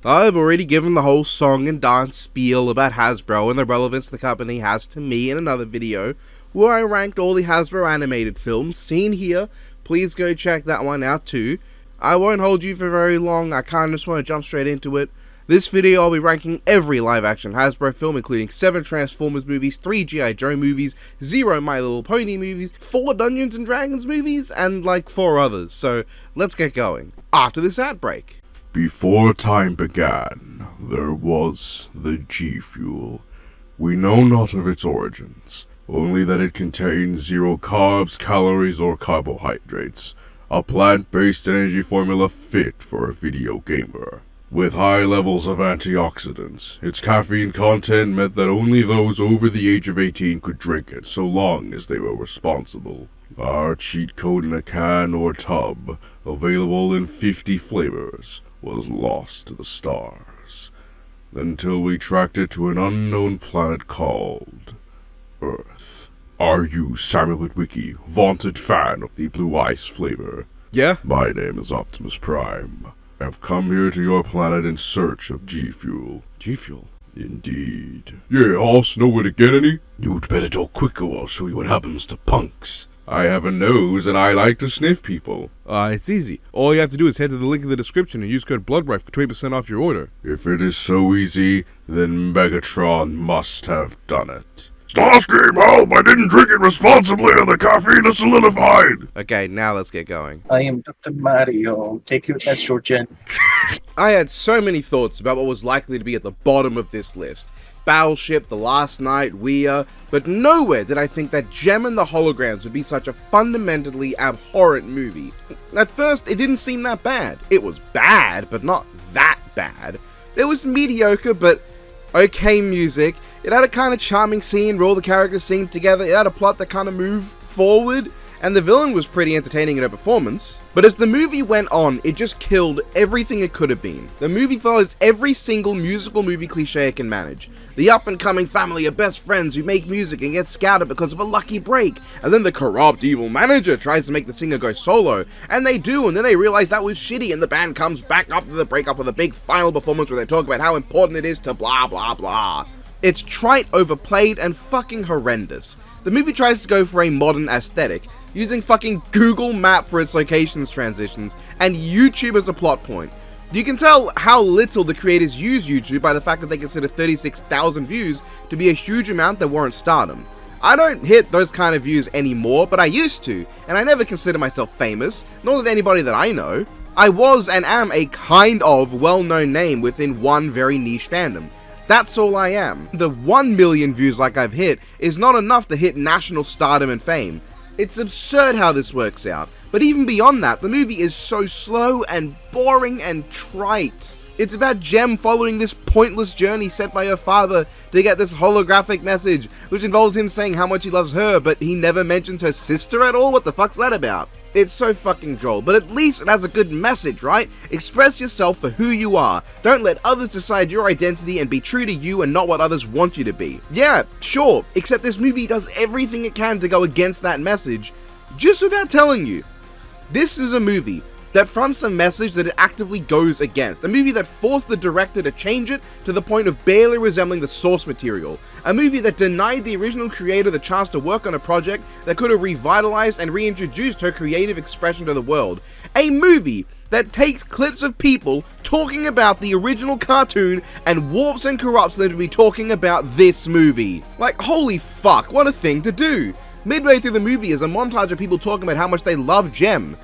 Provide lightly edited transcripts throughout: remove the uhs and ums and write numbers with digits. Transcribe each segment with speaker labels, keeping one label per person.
Speaker 1: I've already given the whole song and dance spiel about Hasbro and the relevance the company has to me in another video, where I ranked all the Hasbro animated films seen here. Please go check that one out too. I won't hold you for very long, I kinda just want to jump straight into it. This video I'll be ranking every live action Hasbro film, including 7 Transformers movies, 3 G.I. Joe movies, 0 My Little Pony movies, 4 Dungeons & Dragons movies, and like 4 others, so let's get going. After this ad break.
Speaker 2: Before time began, there was the G-Fuel. We know not of its origins, only that it contains 0 carbs, calories, or carbohydrates, a plant-based energy formula fit for a video gamer. With high levels of antioxidants, its caffeine content meant that only those over the age of 18 could drink it, so long as they were responsible. Our cheat code in a can or tub, available in 50 flavors, was lost to the stars, until we tracked it to an unknown planet called Earth. Are you Samuel Witwicky, vaunted fan of the blue ice flavor?
Speaker 1: Yeah?
Speaker 2: My name is Optimus Prime. I've come here to your planet in search of G-Fuel.
Speaker 1: G-Fuel?
Speaker 2: Indeed. Yeah, hoss, know where to get any? You'd better talk quicker or I'll show you what happens to punks. I have a nose and I like to sniff people.
Speaker 1: It's easy. All you have to do is head to the link in the description and use code BLOODRIFE for 20% off your order.
Speaker 2: If it is so easy, then Megatron must have done it. Starscream, help! I didn't drink it responsibly and the caffeine is solidified!
Speaker 1: Okay, now let's get going.
Speaker 3: I am Dr. Mario. Take your estrogen.
Speaker 1: I had so many thoughts about what was likely to be at the bottom of this list. Battleship, The Last Night, Ouija, but nowhere did I think that Jem and the Holograms would be such a fundamentally abhorrent movie. At first, it didn't seem that bad. It was bad, but not that bad. There was mediocre, but okay music. It had a kind of charming scene where all the characters sing together. It had a plot that kind of moved forward, and the villain was pretty entertaining in her performance. But as the movie went on, it just killed everything it could have been. The movie follows every single musical movie cliche it can manage. The up-and-coming family of best friends who make music and get scouted because of a lucky break, and then the corrupt evil manager tries to make the singer go solo, and they do, and then they realize that was shitty, and the band comes back after the breakup with a big final performance where they talk about how important it is to blah blah blah. It's trite, overplayed, and fucking horrendous. The movie tries to go for a modern aesthetic, using fucking Google Map for its locations transitions, and YouTube as a plot point. You can tell how little the creators use YouTube by the fact that they consider 36,000 views to be a huge amount that warrants stardom. I don't hit those kind of views anymore, but I used to, and I never consider myself famous, nor did anybody that I know. I was and am a kind of well-known name within one very niche fandom. That's all I am. The 1 million views like I've hit is not enough to hit national stardom and fame. It's absurd how this works out, but even beyond that, the movie is so slow and boring and trite. It's about Jem following this pointless journey set by her father to get this holographic message, which involves him saying how much he loves her, but he never mentions her sister at all? What the fuck's that about? It's so fucking droll, but at least it has a good message, right? Express yourself for who you are. Don't let others decide your identity and be true to you and not what others want you to be. Yeah, sure, except this movie does everything it can to go against that message, just without telling you. This is a movie that fronts a message that it actively goes against. A movie that forced the director to change it to the point of barely resembling the source material. A movie that denied the original creator the chance to work on a project that could have revitalized and reintroduced her creative expression to the world. A movie that takes clips of people talking about the original cartoon and warps and corrupts them to be talking about this movie. Like, holy fuck, what a thing to do. Midway through the movie is a montage of people talking about how much they love Jem,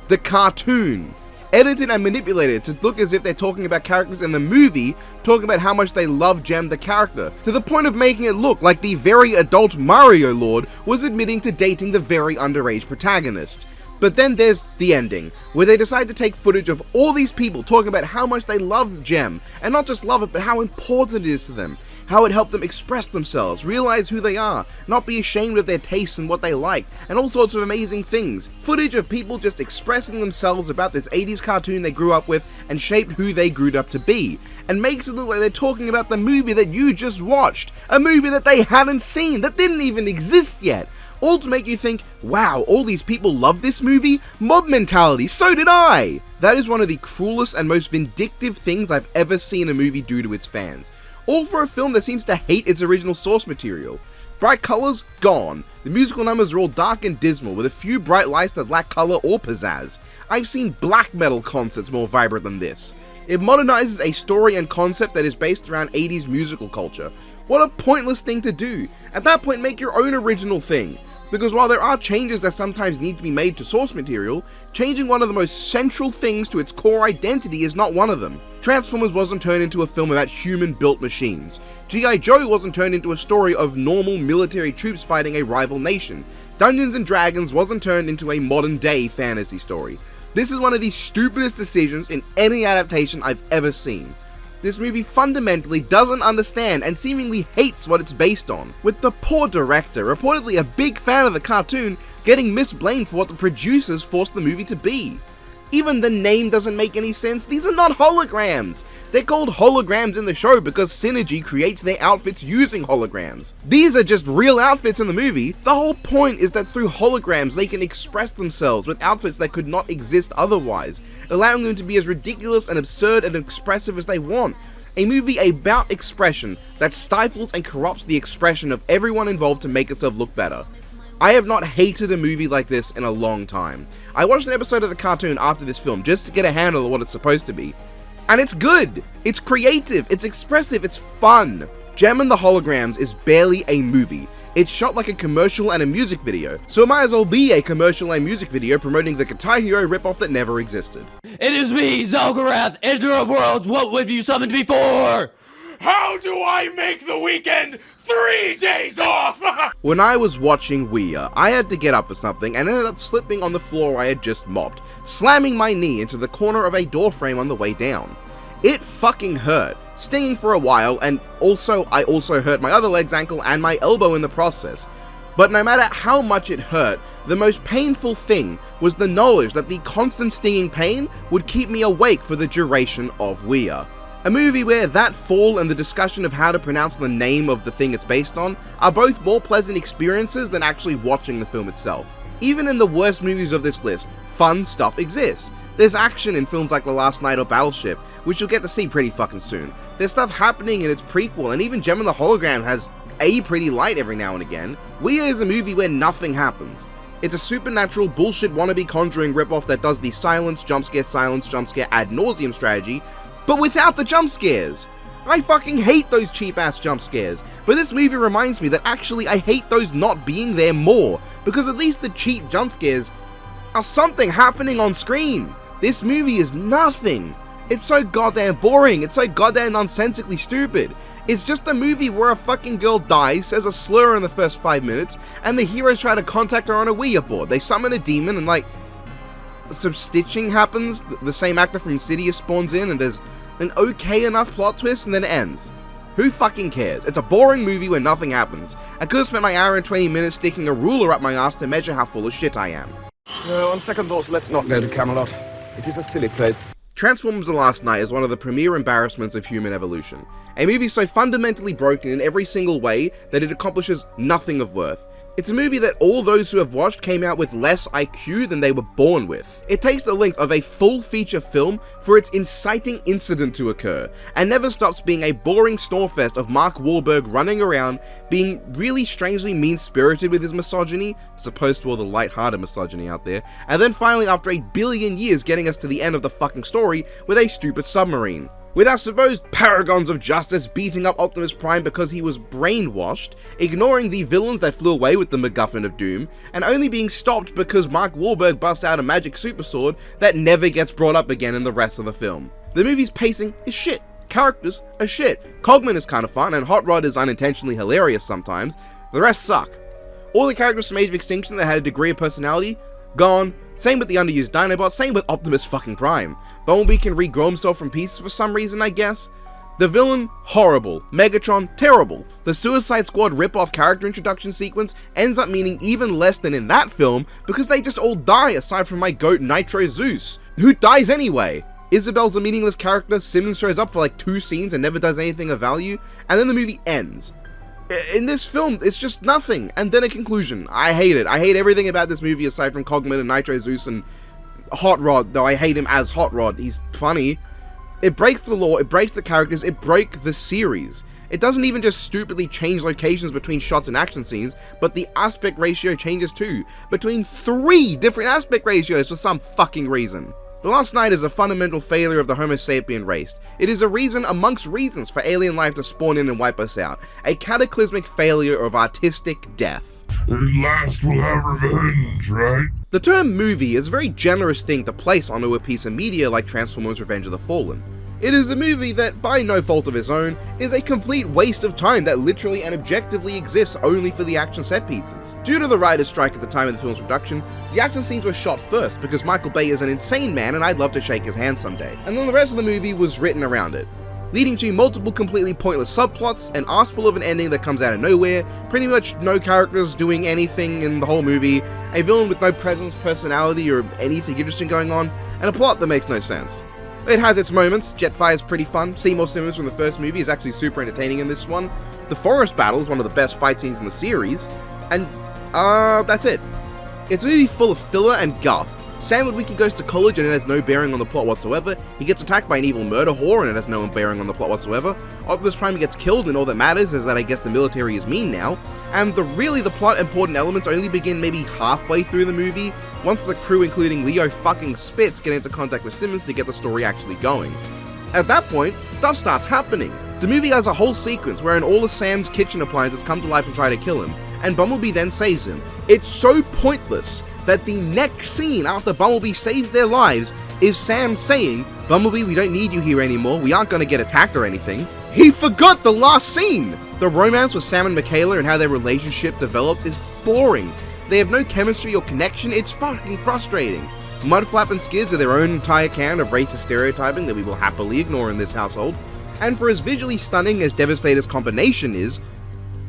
Speaker 1: the cartoon, edited and manipulated to look as if they're talking about characters in the movie, talking about how much they love Jem the character, to the point of making it look like the very adult Mario Lord was admitting to dating the very underage protagonist. But then there's the ending, where they decide to take footage of all these people talking about how much they love Jem, and not just love it, but how important it is to them, how it helped them express themselves, realize who they are, not be ashamed of their tastes and what they like, and all sorts of amazing things. Footage of people just expressing themselves about this 80s cartoon they grew up with and shaped who they grew up to be, and makes it look like they're talking about the movie that you just watched, a movie that they hadn't seen, that didn't even exist yet. all to make you think, wow, all these people love this movie? Mob mentality, so did I! That is one of the cruelest and most vindictive things I've ever seen a movie do to its fans. All for a film that seems to hate its original source material. Bright colours? Gone. The musical numbers are all dark and dismal, with a few bright lights that lack colour or pizzazz. I've seen black metal concerts more vibrant than this. It modernizes a story and concept that is based around 80s musical culture. What a pointless thing to do. At that point, make your own original thing. Because while there are changes that sometimes need to be made to source material, changing one of the most central things to its core identity is not one of them. Transformers wasn't turned into a film about human-built machines. G.I. Joe wasn't turned into a story of normal military troops fighting a rival nation. Dungeons & Dragons wasn't turned into a modern-day fantasy story. This is one of the stupidest decisions in any adaptation I've ever seen. This movie fundamentally doesn't understand and seemingly hates what it's based on, with the poor director, reportedly a big fan of the cartoon, getting misblamed for what the producers forced the movie to be. Even the name doesn't make any sense. These are not holograms. They're called holograms in the show because Synergy creates their outfits using holograms. These are just real outfits in the movie. The whole point is that through holograms they can express themselves with outfits that could not exist otherwise, allowing them to be as ridiculous and absurd and expressive as they want. A movie about expression that stifles and corrupts the expression of everyone involved to make itself look better. I have not hated a movie like this in a long time. I watched an episode of the cartoon after this film just to get a handle on what it's supposed to be. And it's good! It's creative, it's expressive, it's fun! Gem and the Holograms is barely a movie. It's shot like a commercial and a music video, so it might as well be a commercial and music video promoting the Guitar Hero ripoff that never existed.
Speaker 4: It is me, Zalgarath, Ender of Worlds, what have you summoned me for?
Speaker 5: How do I make the weekend 3 days off?
Speaker 1: When I was watching Ouija, I had to get up for something and ended up slipping on the floor I had just mopped, slamming my knee into the corner of a door frame on the way down. It fucking hurt, stinging for a while, and I also hurt my other leg's ankle and my elbow in the process. But no matter how much it hurt, the most painful thing was the knowledge that the constant stinging pain would keep me awake for the duration of Ouija. A movie where that fall and the discussion of how to pronounce the name of the thing it's based on are both more pleasant experiences than actually watching the film itself. Even in the worst movies of this list, fun stuff exists. There's action in films like The Last Night or Battleship, which you'll get to see pretty fucking soon. There's stuff happening in its prequel, and even Gem and the Hologram has a pretty light every now and again. Ouija is a movie where nothing happens. It's a supernatural bullshit wannabe Conjuring ripoff that does the silence, jump scare, ad nauseum strategy, but without the jump scares. I fucking hate those cheap ass jump scares, but this movie reminds me that actually I hate those not being there more, because at least the cheap jump scares are something happening on screen. This movie is nothing. It's so goddamn boring, it's so goddamn nonsensically stupid. It's just a movie where a fucking girl dies, says a slur in the first 5 minutes, and the heroes try to contact her on a Ouija board. They summon a demon and some stitching happens, the same actor from Insidious spawns in, and there's an okay enough plot twist, and then it ends. Who fucking cares? It's a boring movie where nothing happens. I could have spent my hour and 20 minutes sticking a ruler up my ass to measure how full of shit I am.
Speaker 6: No, on second thoughts, let's not go to Camelot. It is a silly place.
Speaker 1: Transformers: The Last Night is one of the premier embarrassments of human evolution. A movie so fundamentally broken in every single way that it accomplishes nothing of worth. It's a movie that all those who have watched came out with less IQ than they were born with. It takes the length of a full feature film for its inciting incident to occur, and never stops being a boring snorefest of Mark Wahlberg running around, being really strangely mean-spirited with his misogyny, as opposed to all the light-hearted misogyny out there, and then finally after 1 billion years getting us to the end of the fucking story with a stupid submarine. With our supposed paragons of justice beating up Optimus Prime because he was brainwashed, ignoring the villains that flew away with the MacGuffin of Doom, and only being stopped because Mark Wahlberg busts out a magic super sword that never gets brought up again in the rest of the film. The movie's pacing is shit. Characters are shit. Cogman is kind of fun, and Hot Rod is unintentionally hilarious sometimes. The rest suck. All the characters from Age of Extinction that had a degree of personality, gone. Same with the underused Dinobot, same with Optimus fucking Prime. Bumblebee can regrow himself from pieces for some reason, I guess. The villain, horrible. Megatron, terrible. The Suicide Squad rip-off character introduction sequence ends up meaning even less than in that film because they just all die aside from my goat Nitro Zeus, who dies anyway. Isabel's a meaningless character, Simmons shows up for like 2 scenes and never does anything of value, and then the movie ends. In this film, it's just nothing. And then a conclusion. I hate it. I hate everything about this movie aside from Cogman and Nitro Zeus and Hot Rod, though I hate him as Hot Rod. He's funny. It breaks the law, it breaks the characters, it breaks the series. It doesn't even just stupidly change locations between shots and action scenes, but the aspect ratio changes too, between 3 different aspect ratios for some fucking reason. The Last Night is a fundamental failure of the Homo sapien race. It is a reason amongst reasons for alien life to spawn in and wipe us out. A cataclysmic failure of artistic death.
Speaker 2: At last we'll have revenge, right?
Speaker 1: The term movie is a very generous thing to place onto a piece of media like Transformers Revenge of the Fallen. It is a movie that, by no fault of its own, is a complete waste of time that literally and objectively exists only for the action set pieces. Due to the writer's strike at the time of the film's production, the action scenes were shot first because Michael Bay is an insane man and I'd love to shake his hand someday, and then the rest of the movie was written around it, leading to multiple completely pointless subplots, an arsefull of an ending that comes out of nowhere, pretty much no characters doing anything in the whole movie, a villain with no presence, personality, or anything interesting going on, and a plot that makes no sense. It has its moments. Jetfire is pretty fun. Seymour Simmons from the first movie is actually super entertaining in this one. The forest battle is one of the best fight scenes in the series, and that's it. It's a movie full of filler and guff. Sam Witwicky goes to college and it has no bearing on the plot whatsoever. He gets attacked by an evil murder whore and it has no bearing on the plot whatsoever. Optimus Prime gets killed and all that matters is that I guess the military is mean now. And the plot important elements only begin maybe halfway through the movie, once the crew including Leo fucking Spitz get into contact with Simmons to get the story actually going. At that point, stuff starts happening. The movie has a whole sequence wherein all of Sam's kitchen appliances come to life and try to kill him, and Bumblebee then saves him. It's so pointless that the next scene after Bumblebee saves their lives is Sam saying, "Bumblebee, we don't need you here anymore, we aren't gonna get attacked or anything." He forgot the last scene! The romance with Sam and Michaela and how their relationship develops is boring. They have no chemistry or connection, it's fucking frustrating. Mudflap and Skids are their own entire can of racist stereotyping that we will happily ignore in this household, and for as visually stunning as Devastator's combination is,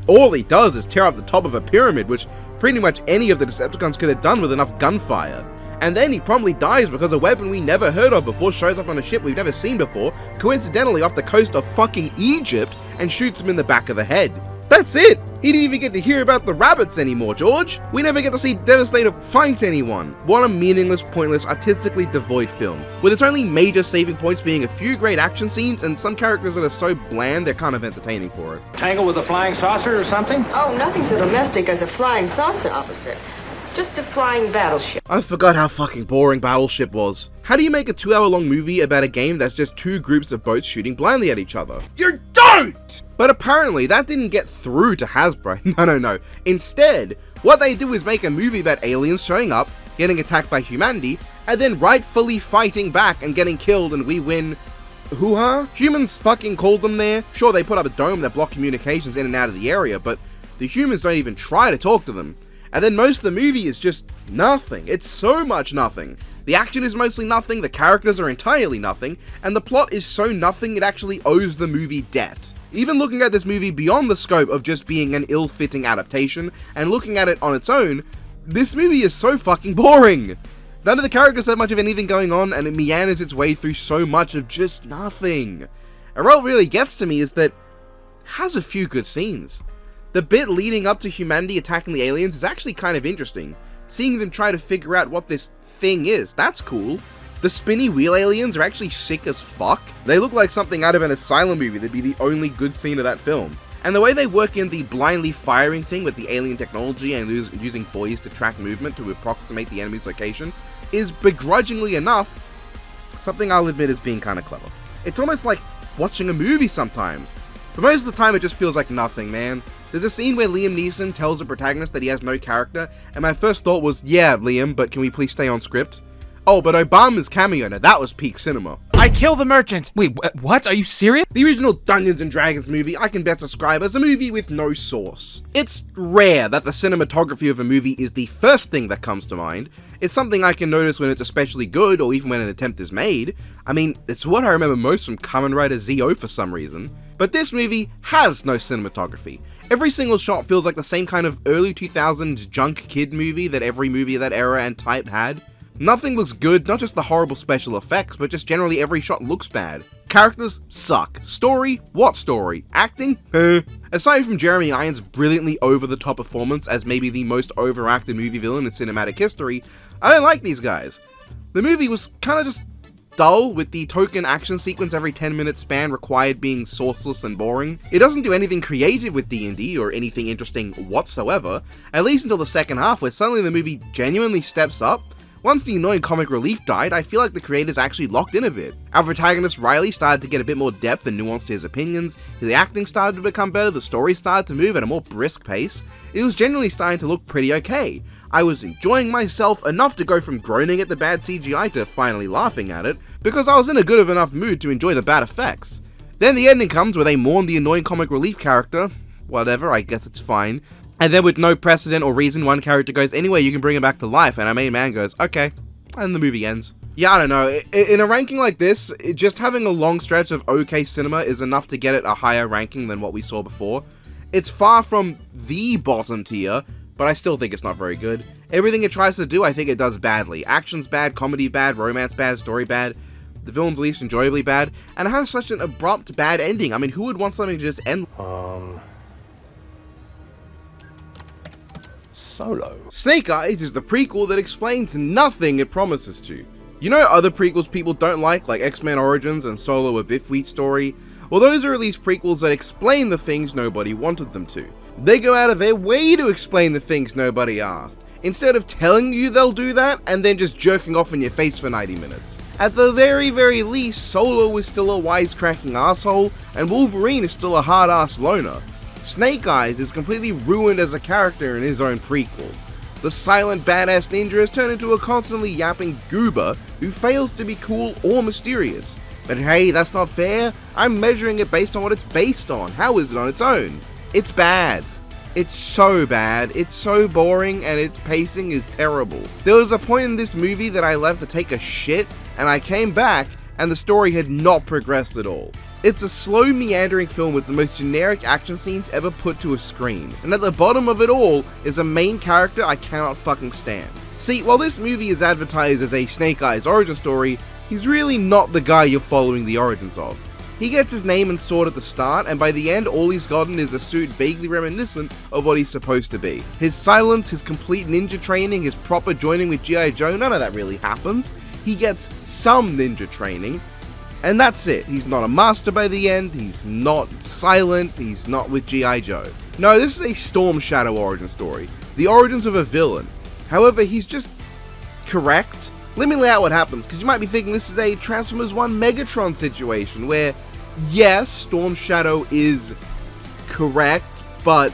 Speaker 1: all he does is tear up the top of a pyramid, which pretty much any of the Decepticons could have done with enough gunfire. And then he promptly dies because a weapon we never heard of before shows up on a ship we've never seen before, coincidentally off the coast of fucking Egypt, and shoots him in the back of the head. That's it! He didn't even get to hear about the rabbits anymore, George! We never get to see Devastator fight anyone! What a meaningless, pointless, artistically devoid film, with its only major saving points being a few great action scenes and some characters that are so bland they're kind of entertaining for it.
Speaker 7: Tangle with a flying saucer or something?
Speaker 8: Oh, nothing so domestic as a flying saucer, officer. Just a flying battleship.
Speaker 1: I forgot how fucking boring Battleship was. How do you make a 2-hour-long movie about a game that's just 2 groups of boats shooting blindly at each other? You don't! But apparently that didn't get through to Hasbro. No. Instead, what they do is make a movie about aliens showing up, getting attacked by humanity, and then rightfully fighting back and getting killed, and we win. Hoo-ha? Humans fucking called them there. Sure, they put up a dome that blocked communications in and out of the area, but the humans don't even try to talk to them. And then most of the movie is just nothing. It's so much nothing. The action is mostly nothing, the characters are entirely nothing, and the plot is so nothing it actually owes the movie debt. Even looking at this movie beyond the scope of just being an ill-fitting adaptation, and looking at it on its own, this movie is so fucking boring. None of the characters have much of anything going on, and it meanders its way through so much of just nothing. And what really gets to me is that it has a few good scenes. The bit leading up to humanity attacking the aliens is actually kind of interesting. Seeing them try to figure out what this thing is, that's cool. The spinny wheel aliens are actually sick as fuck. They look like something out of an Asylum movie that'd be the only good scene of that film. And the way they work in the blindly firing thing with the alien technology and using buoys to track movement to approximate the enemy's location is begrudgingly enough something I'll admit is being kind of clever. It's almost like watching a movie sometimes. But most of the time it just feels like nothing, man. There's a scene where Liam Neeson tells the protagonist that he has no character, and my first thought was, yeah, Liam, but can we please stay on script? Oh, but Obama's cameo, now that was peak cinema.
Speaker 9: I kill the merchant! Wait, what? Are you serious?
Speaker 1: The original Dungeons & Dragons movie I can best describe as a movie with no source. It's rare that the cinematography of a movie is the first thing that comes to mind. It's something I can notice when it's especially good, or even when an attempt is made. I mean, it's what I remember most from Kamen Rider ZO for some reason. But this movie has no cinematography. Every single shot feels like the same kind of early 2000s junk kid movie that every movie of that era and type had. Nothing looks good, not just the horrible special effects, but just generally every shot looks bad. Characters suck. Story? What story? Acting? Aside from Jeremy Irons' brilliantly over-the-top performance as maybe the most overacted movie villain in cinematic history, I don't like these guys. The movie was kind of just dull, with the token action sequence every 10-minute span required being sourceless and boring. It doesn't do anything creative with D&D or anything interesting whatsoever, at least until the second half, where suddenly the movie genuinely steps up. Once the annoying comic relief died, I feel like the creators actually locked in a bit. Our protagonist Riley started to get a bit more depth and nuance to his opinions, the acting started to become better, the story started to move at a more brisk pace. It was generally starting to look pretty okay. I was enjoying myself enough to go from groaning at the bad CGI to finally laughing at it, because I was in a good enough mood to enjoy the bad effects. Then the ending comes where they mourn the annoying comic relief character. Whatever, I guess it's fine. And then with no precedent or reason, one character goes, anyway, you can bring him back to life, and our main man goes, okay, and the movie ends. Yeah, I don't know, in a ranking like this, just having a long stretch of okay cinema is enough to get it a higher ranking than what we saw before. It's far from the bottom tier, but I still think it's not very good. Everything it tries to do, I think it does badly. Action's bad, comedy bad, romance bad, story bad, the villain's least enjoyably bad, and it has such an abrupt bad ending. I mean, who would want something to just end?
Speaker 6: Solo.
Speaker 1: Snake Eyes is the prequel that explains nothing it promises to. You know other prequels people don't like X-Men Origins and Solo: A Biff Wheat Story? Well, those are at least prequels that explain the things nobody wanted them to. They go out of their way to explain the things nobody asked, instead of telling you they'll do that and then just jerking off in your face for 90 minutes. At the very least, Solo is still a wisecracking asshole, and Wolverine is still a hard-ass loner. Snake Eyes is completely ruined as a character in his own prequel. The silent badass ninja has turned into a constantly yapping goober who fails to be cool or mysterious. But hey, that's not fair. I'm measuring it based on what it's based on. How is it on its own? It's bad. It's so bad, it's so boring, and its pacing is terrible. There was a point in this movie that I left to take a shit, and I came back, and the story had not progressed at all. It's a slow, meandering film with the most generic action scenes ever put to a screen, and at the bottom of it all is a main character I cannot fucking stand. See, while this movie is advertised as a Snake Eyes origin story, he's really not the guy you're following the origins of. He gets his name and sword at the start, and by the end all he's gotten is a suit vaguely reminiscent of what he's supposed to be. His silence, his complete ninja training, his proper joining with G.I. Joe, none of that really happens. He gets some ninja training, and that's it. He's not a master by the end, he's not silent, he's not with G.I. Joe. No, this is a Storm Shadow origin story, the origins of a villain. However, he's just correct. Let me lay out what happens, because you might be thinking this is a Transformers 1 Megatron situation, where, yes, Storm Shadow is correct, but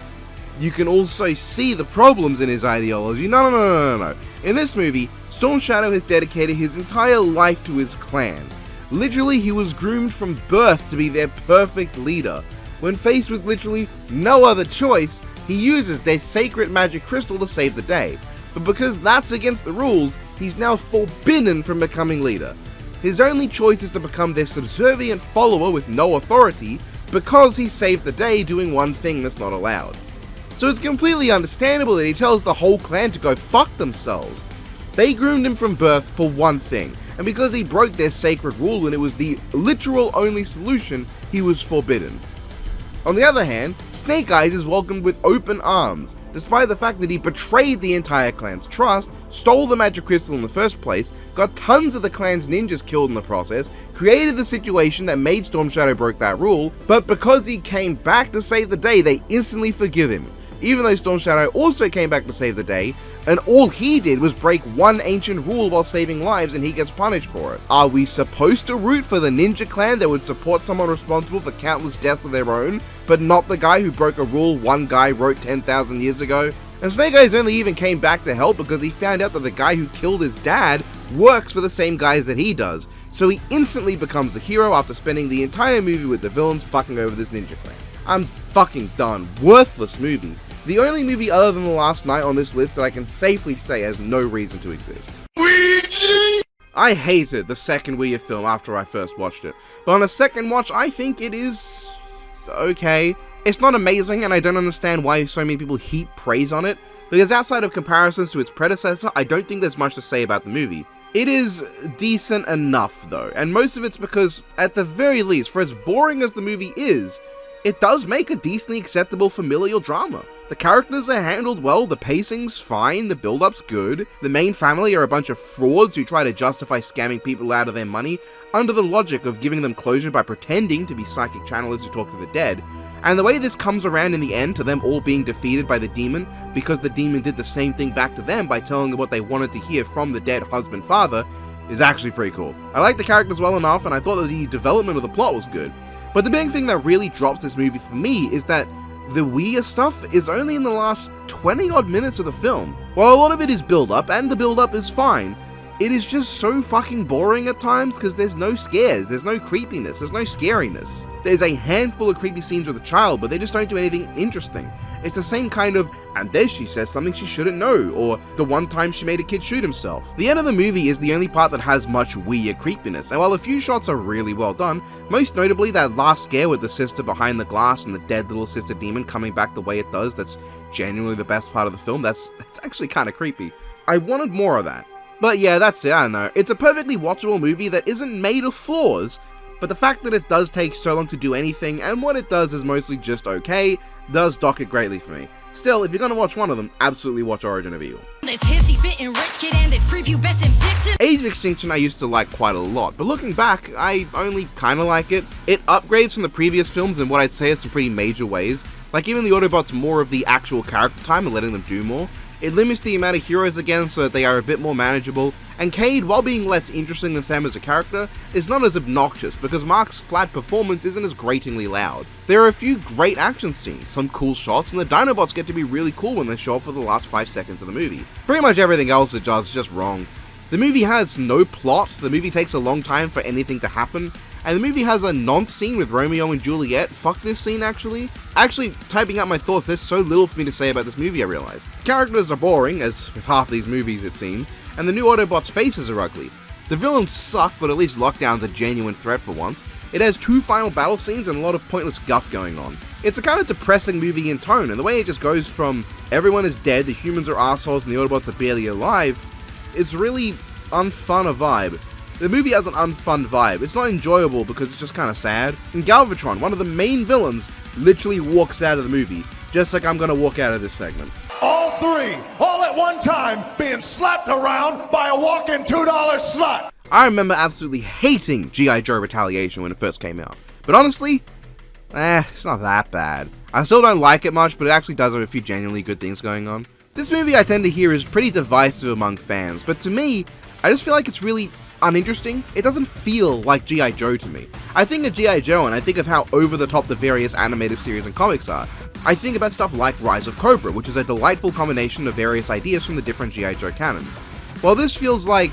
Speaker 1: you can also see the problems in his ideology. No. In this movie, Storm Shadow has dedicated his entire life to his clan. Literally, he was groomed from birth to be their perfect leader. When faced with literally no other choice, he uses their sacred magic crystal to save the day. But because that's against the rules, he's now forbidden from becoming leader. His only choice is to become their subservient follower with no authority, because he saved the day doing one thing that's not allowed. So it's completely understandable that he tells the whole clan to go fuck themselves. They groomed him from birth for one thing, and because he broke their sacred rule and it was the literal only solution, he was forbidden. On the other hand, Snake Eyes is welcomed with open arms, despite the fact that he betrayed the entire clan's trust, stole the magic crystal in the first place, got tons of the clan's ninjas killed in the process, created the situation that made Storm Shadow broke that rule, but because he came back to save the day, they instantly forgive him. Even though Storm Shadow also came back to save the day, and all he did was break one ancient rule while saving lives, and he gets punished for it. Are we supposed to root for the ninja clan that would support someone responsible for countless deaths of their own, but not the guy who broke a rule one guy wrote 10,000 years ago? And Snake Eyes only even came back to help because he found out that the guy who killed his dad works for the same guys that he does, so he instantly becomes the hero after spending the entire movie with the villains fucking over this ninja clan. I'm fucking done. Worthless movie. The only movie other than The Last Night on this list that I can safely say has no reason to exist. Ouija! I hated the second Ouija film after I first watched it, but on a second watch I think it is okay. It's not amazing, and I don't understand why so many people heap praise on it, because outside of comparisons to its predecessor, I don't think there's much to say about the movie. It is decent enough though, and most of it's because, at the very least, for as boring as the movie is, it does make a decently acceptable familial drama. The characters are handled well, the pacing's fine, the build-up's good, the main family are a bunch of frauds who try to justify scamming people out of their money under the logic of giving them closure by pretending to be psychic channelers who talk to the dead, and the way this comes around in the end to them all being defeated by the demon because the demon did the same thing back to them by telling them what they wanted to hear from the dead husband-father is actually pretty cool. I like the characters well enough, and I thought that the development of the plot was good. But the big thing that really drops this movie for me is that the Ouija stuff is only in the last 20 odd minutes of the film. While a lot of it is build up, and the build up is fine, it is just so fucking boring at times because there's no scares, there's no creepiness, there's no scariness. There's a handful of creepy scenes with a child, but they just don't do anything interesting. It's the same kind of, and then she says something she shouldn't know, or the one time she made a kid shoot himself. The end of the movie is the only part that has much weird creepiness, and while a few shots are really well done, most notably that last scare with the sister behind the glass and the dead little sister demon coming back the way it does, that's genuinely the best part of the film, that's actually kind of creepy. I wanted more of that. But yeah, that's it, I don't know. It's a perfectly watchable movie that isn't made of flaws, but the fact that it does take so long to do anything, and what it does is mostly just okay, does dock it greatly for me. Still, if you're gonna watch one of them, absolutely watch Origin of Evil. Age of Extinction I used to like quite a lot, but looking back, I only kinda like it. It upgrades from the previous films in what I'd say are some pretty major ways, like giving the Autobots more of the actual character time and letting them do more. It limits the amount of heroes again so that they are a bit more manageable, and Cade, while being less interesting than Sam as a character, is not as obnoxious because Mark's flat performance isn't as gratingly loud. There are a few great action scenes, some cool shots, and the Dinobots get to be really cool when they show up for the last 5 seconds of the movie. Pretty much everything else it does is just wrong. The movie has no plot, the movie takes a long time for anything to happen, and the movie has a nonce scene with Romeo and Juliet. Fuck this scene, actually. Actually, typing out my thoughts, there's so little for me to say about this movie, I realize. Characters are boring, as with half these movies it seems, and the new Autobots' faces are ugly. The villains suck, but at least Lockdown's a genuine threat for once. It has 2 final battle scenes and a lot of pointless guff going on. It's a kind of depressing movie in tone, and the way it just goes from everyone is dead, the humans are assholes, and the Autobots are barely alive, it's really unfun a vibe. The movie has an unfun vibe. It's not enjoyable because it's just kind of sad. And Galvatron, one of the main villains, literally walks out of the movie, just like I'm gonna walk out of this segment.
Speaker 5: All 3, all at one time, being slapped around by a walking $2 slut.
Speaker 1: I remember absolutely hating G.I. Joe Retaliation when it first came out. But honestly, it's not that bad. I still don't like it much, but it actually does have a few genuinely good things going on. This movie I tend to hear is pretty divisive among fans, but to me, I just feel like it's really uninteresting. It doesn't feel like G.I. Joe to me. I think of G.I. Joe and I think of how over the top the various animated series and comics are. I think about stuff like Rise of Cobra, which is a delightful combination of various ideas from the different G.I. Joe canons. While this feels like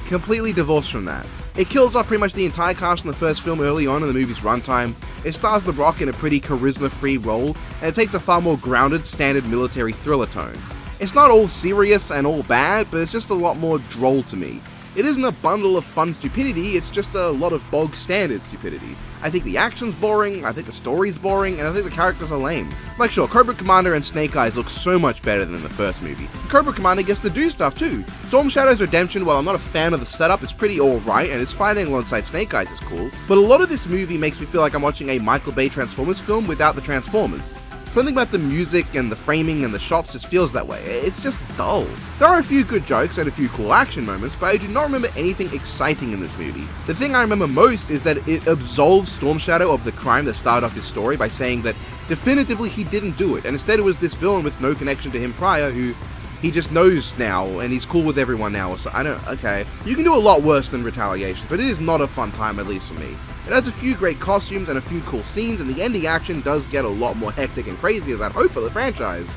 Speaker 1: completely divorced from that. It kills off pretty much the entire cast in the first film early on in the movie's runtime. It stars The Rock in a pretty charisma-free role, and it takes a far more grounded, standard military thriller tone. It's not all serious and all bad, but it's just a lot more droll to me. It isn't a bundle of fun stupidity, it's just a lot of bog standard stupidity. I think the action's boring, I think the story's boring, and I think the characters are lame. Like sure, Cobra Commander and Snake Eyes look so much better than the first movie. Cobra Commander gets to do stuff too. Storm Shadow's redemption, while I'm not a fan of the setup, is pretty alright, and his fighting alongside Snake Eyes is cool, but a lot of this movie makes me feel like I'm watching a Michael Bay Transformers film without the Transformers. Something about the music and the framing and the shots just feels that way. It's just dull. There are a few good jokes and a few cool action moments, but I do not remember anything exciting in this movie. The thing I remember most is that it absolves Storm Shadow of the crime that started off his story by saying that definitively he didn't do it, and instead it was this villain with no connection to him prior who he just knows now, and he's cool with everyone now, so okay. You can do a lot worse than Retaliation, but it is not a fun time, at least for me. It has a few great costumes and a few cool scenes, and the ending action does get a lot more hectic and crazy as I'd hope for the franchise.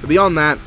Speaker 1: But beyond that,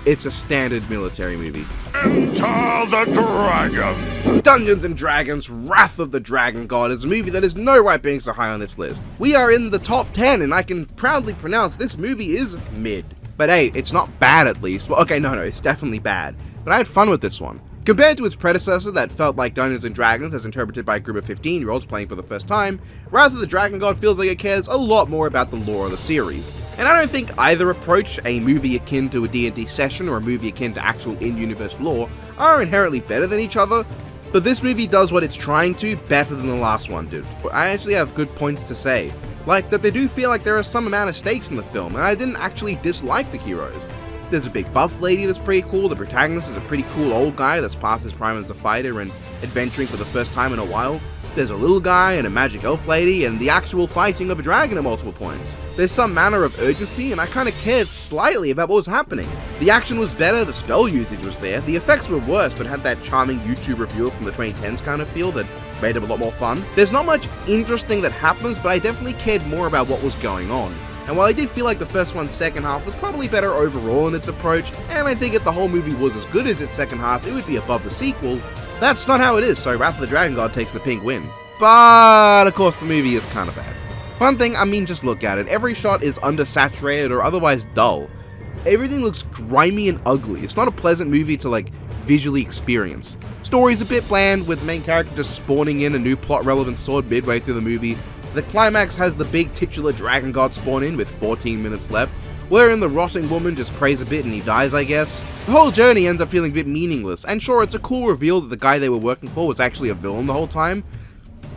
Speaker 1: it's a standard military movie.
Speaker 5: Enter the Dragon!
Speaker 1: Dungeons & Dragons Wrath of the Dragon God is a movie that is no right being so high on this list. We are in the top 10, and I can proudly pronounce this movie is mid. But hey, it's not bad at least. Well, okay, no, it's definitely bad. But I had fun with this one. Compared to its predecessor that felt like Dungeons & Dragons as interpreted by a group of 15-year-olds playing for the first time, Wrath of the Dragon God feels like it cares a lot more about the lore of the series. And I don't think either approach, a movie akin to a D&D session or a movie akin to actual in-universe lore, are inherently better than each other, but this movie does what it's trying to better than the last one did. I actually have good points to say, like that they do feel like there are some amount of stakes in the film, and I didn't actually dislike the heroes. There's a big buff lady that's pretty cool, the protagonist is a pretty cool old guy that's past his prime as a fighter and adventuring for the first time in a while. There's a little guy and a magic elf lady and the actual fighting of a dragon at multiple points. There's some manner of urgency and I kinda cared slightly about what was happening. The action was better, the spell usage was there, the effects were worse but had that charming YouTube reviewer from the 2010s kind of feel that made it a lot more fun. There's not much interesting that happens, but I definitely cared more about what was going on. And while I did feel like the first one's second half was probably better overall in its approach, and I think if the whole movie was as good as its second half, it would be above the sequel, that's not how it is, so Wrath of the Dragon God takes the pink win. But, of course, the movie is kinda bad. Fun thing, I mean, just look at it. Every shot is undersaturated or otherwise dull. Everything looks grimy and ugly. It's not a pleasant movie to, like, visually experience. Story's a bit bland, with the main character just spawning in a new plot-relevant sword midway through the movie. The climax has the big titular dragon god spawn in with 14 minutes left, wherein the rotting woman just prays a bit and he dies, I guess. The whole journey ends up feeling a bit meaningless, and sure, it's a cool reveal that the guy they were working for was actually a villain the whole time.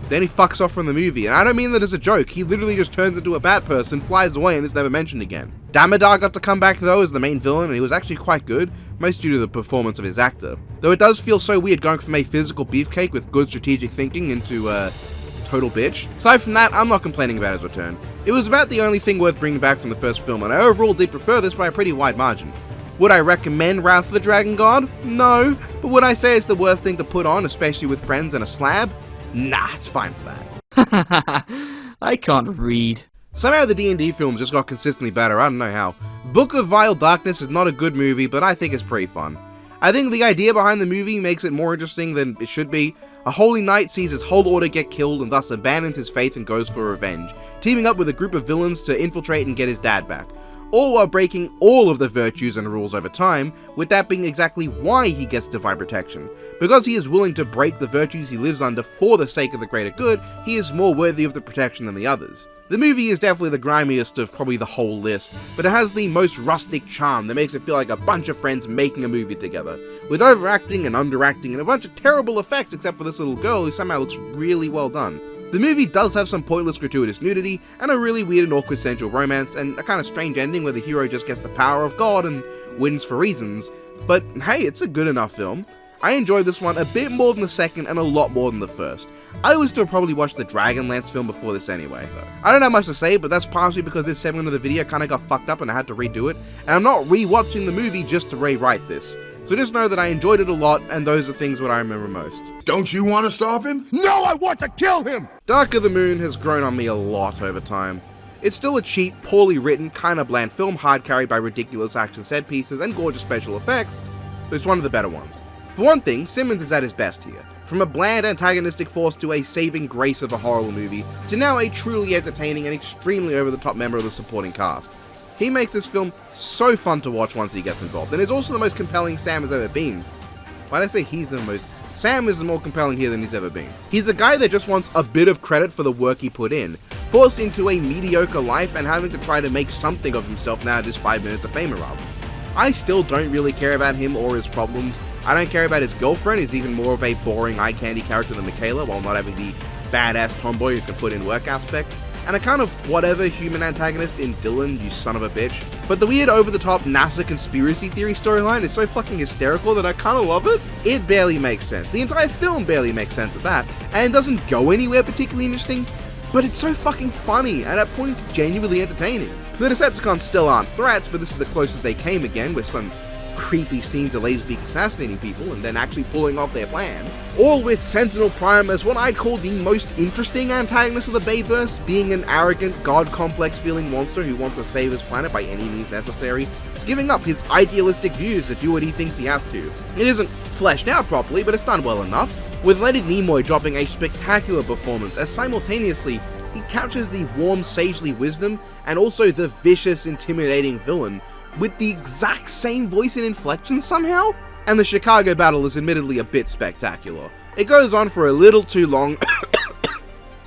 Speaker 1: Then he fucks off from the movie, and I don't mean that as a joke, he literally just turns into a bad person, flies away, and is never mentioned again. Damodar got to come back though as the main villain, and he was actually quite good, most due to the performance of his actor. Though it does feel so weird going from a physical beefcake with good strategic thinking into, total bitch. Aside from that, I'm not complaining about his return. It was about the only thing worth bringing back from the first film, and I overall did prefer this by a pretty wide margin. Would I recommend Wrath of the Dragon God? No. But would I say it's the worst thing to put on, especially with friends and a slab? Nah, it's fine for that.
Speaker 9: I can't read.
Speaker 1: Somehow the D&D films just got consistently better, I don't know how. Book of Vile Darkness is not a good movie, but I think it's pretty fun. I think the idea behind the movie makes it more interesting than it should be. A holy knight sees his whole order get killed and thus abandons his faith and goes for revenge, teaming up with a group of villains to infiltrate and get his dad back, all while breaking all of the virtues and rules over time, with that being exactly why he gets divine protection. Because he is willing to break the virtues he lives under for the sake of the greater good, he is more worthy of the protection than the others. The movie is definitely the grimiest of probably the whole list, but it has the most rustic charm that makes it feel like a bunch of friends making a movie together, with overacting and underacting and a bunch of terrible effects except for this little girl who somehow looks really well done. The movie does have some pointless gratuitous nudity, and a really weird and awkward sensual romance, and a kind of strange ending where the hero just gets the power of God and wins for reasons, but hey, it's a good enough film. I enjoyed this one a bit more than the second and a lot more than the first. I would still probably watch the Dragonlance film before this anyway. I don't have much to say, but that's partially because this segment of the video kinda got fucked up and I had to redo it, and I'm not re-watching the movie just to rewrite this. So just know that I enjoyed it a lot, and those are things what I remember most.
Speaker 5: Don't you want to stop him? No, I want to kill him!
Speaker 1: Dark of the Moon has grown on me a lot over time. It's still a cheap, poorly written, kinda bland film hard carried by ridiculous action set pieces and gorgeous special effects, but it's one of the better ones. For one thing, Simmons is at his best here. From a bland antagonistic force to a saving grace of a horror movie, to now a truly entertaining and extremely over-the-top member of the supporting cast. He makes this film so fun to watch once he gets involved, and is also the most compelling Sam has ever been. Why did I say he's the most? Sam is more compelling here than he's ever been. He's a guy that just wants a bit of credit for the work he put in, forced into a mediocre life and having to try to make something of himself now just 5 minutes of fame around. I still don't really care about him or his problems. I don't care about his girlfriend, who's even more of a boring eye candy character than Michaela, while not having the badass tomboy who can put in work aspect, and a kind of whatever human antagonist in Dylan, you son of a bitch. But the weird over-the-top NASA conspiracy theory storyline is so fucking hysterical that I kinda love it. It barely makes sense. The entire film barely makes sense at that, and it doesn't go anywhere particularly interesting, but it's so fucking funny, and at points genuinely entertaining. The Decepticons still aren't threats, but this is the closest they came again, with some creepy scenes of Laserbeak assassinating people and then actually pulling off their plan. All with Sentinel Prime as what I'd call the most interesting antagonist of the Bayverse, being an arrogant, god-complex feeling monster who wants to save his planet by any means necessary, giving up his idealistic views to do what he thinks he has to. It isn't fleshed out properly, but it's done well enough, with Leonard Nimoy dropping a spectacular performance as simultaneously he captures the warm, sagely wisdom and also the vicious, intimidating villain with the exact same voice and inflection somehow? And the Chicago battle is admittedly a bit spectacular. It goes on for a little too long.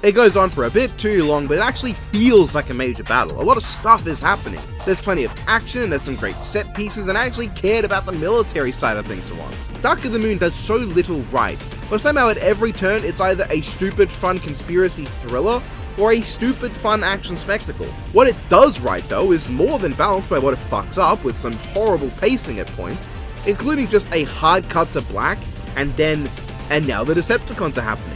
Speaker 1: It goes on for a bit too long, but it actually feels like a major battle. A lot of stuff is happening. There's plenty of action, there's some great set pieces, and I actually cared about the military side of things for once. Dark of the Moon does so little right, but somehow at every turn it's either a stupid fun conspiracy thriller or a stupid fun action spectacle. What it does right though is more than balanced by what it fucks up with some horrible pacing at points, including just a hard cut to black, and now the Decepticons are happening.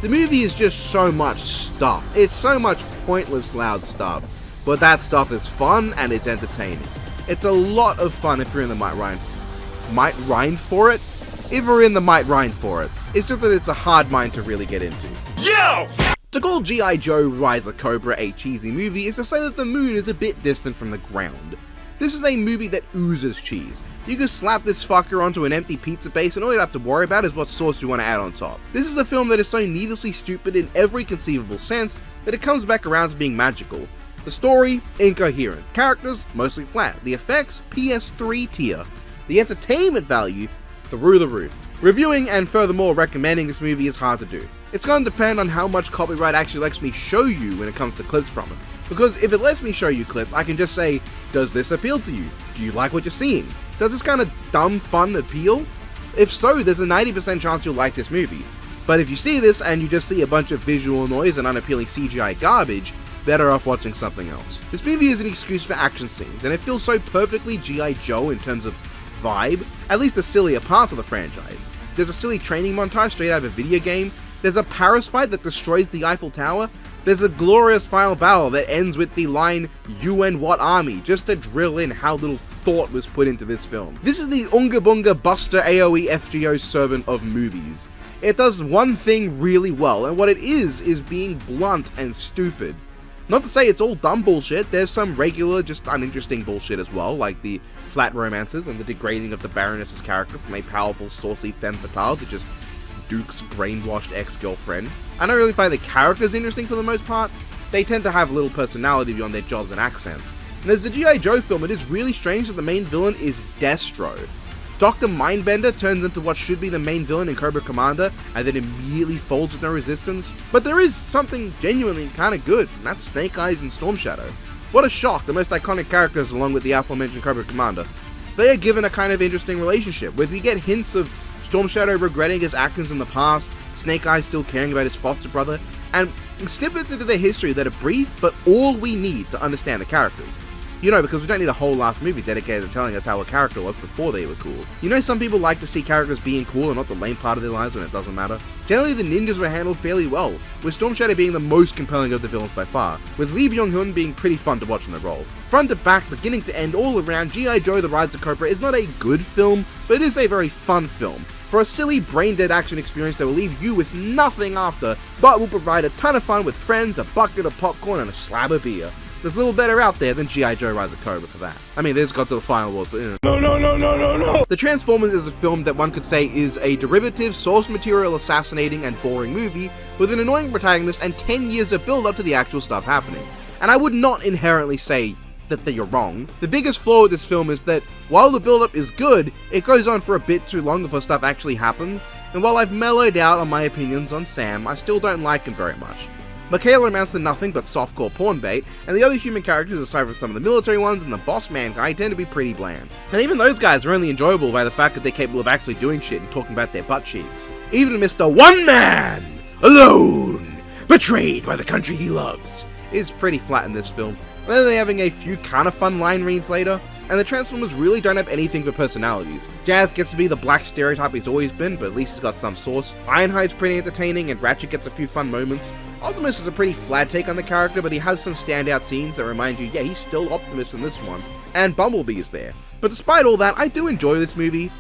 Speaker 1: The movie is just so much stuff. It's so much pointless loud stuff, but that stuff is fun and it's entertaining. It's a lot of fun if you're in the might rind for it. If you're in the might rind for it. It's just that it's a hard mind to really get into. Yo! To call G.I. Joe Rise of Cobra a cheesy movie is to say that the moon is a bit distant from the ground. This is a movie that oozes cheese. You can slap this fucker onto an empty pizza base and all you have to worry about is what sauce you want to add on top. This is a film that is so needlessly stupid in every conceivable sense that it comes back around to being magical. The story, incoherent. Characters, mostly flat. The effects, PS3 tier. The entertainment value, through the roof. Reviewing and furthermore recommending this movie is hard to do. It's going to depend on how much copyright actually lets me show you when it comes to clips from it. Because if it lets me show you clips, I can just say, does this appeal to you? Do you like what you're seeing? Does this kind of dumb fun appeal? If so, there's a 90% chance you'll like this movie. But if you see this and you just see a bunch of visual noise and unappealing CGI garbage, better off watching something else. This movie is an excuse for action scenes, and it feels so perfectly G.I. Joe in terms of vibe, at least the sillier parts of the franchise. There's a silly training montage straight out of a video game, there's a Paris fight that destroys the Eiffel Tower, there's a glorious final battle that ends with the line, "UN what army?" just to drill in how little thought was put into this film. This is the Unga Bunga Buster AoE FGO servant of movies. It does one thing really well, and what it is being blunt and stupid. Not to say it's all dumb bullshit, there's some regular, just uninteresting bullshit as well, like the flat romances and the degrading of the Baroness's character from a powerful, saucy femme fatale to just Duke's brainwashed ex-girlfriend. I don't really find the characters interesting for the most part. They tend to have little personality beyond their jobs and accents. And as the G.I. Joe film, it is really strange that the main villain is Destro. Dr. Mindbender turns into what should be the main villain in Cobra Commander, and then immediately folds with no resistance. But there is something genuinely kinda good, and that's Snake Eyes and Storm Shadow. What a shock, the most iconic characters along with the aforementioned Cobra Commander. They are given a kind of interesting relationship, where we get hints of Storm Shadow regretting his actions in the past, Snake Eyes still caring about his foster brother, and snippets into their history that are brief, but all we need to understand the characters. You know, because we don't need a whole last movie dedicated to telling us how a character was before they were cool. You know, some people like to see characters being cool and not the lame part of their lives when it doesn't matter. Generally, the ninjas were handled fairly well, with Storm Shadow being the most compelling of the villains by far, with Lee Byung-hun being pretty fun to watch in the role. Front to back, beginning to end, all around, G.I. Joe The Rise of Cobra is not a good film, but it is a very fun film. For a silly, brain-dead action experience that will leave you with nothing after, but will provide a ton of fun with friends, a bucket of popcorn, and a slab of beer. There's a little better out there than G.I. Joe Rise of Cobra for that. I mean, there's Godzilla Final Wars, but No. The Transformers is a film that one could say is a derivative, source material assassinating and boring movie with an annoying protagonist and 10 years of build up to the actual stuff happening. And I would not inherently say that you're wrong. The biggest flaw with this film is that while the build up is good, it goes on for a bit too long before stuff actually happens, and while I've mellowed out on my opinions on Sam, I still don't like him very much. Michaela amounts to nothing but softcore porn bait, and the other human characters, aside from some of the military ones and the boss man guy, tend to be pretty bland. And even those guys are only enjoyable by the fact that they're capable of actually doing shit and talking about their butt cheeks. Even Mr. One Man, alone, betrayed by the country he loves, is pretty flat in this film, other than having a few kinda fun line reads later. And the Transformers really don't have anything for personalities. Jazz gets to be the black stereotype he's always been, but at least he's got some source. Ironhide's pretty entertaining, and Ratchet gets a few fun moments. Optimus is a pretty flat take on the character, but he has some standout scenes that remind you, yeah, he's still Optimus in this one. And Bumblebee is there. But despite all that, I do enjoy this movie.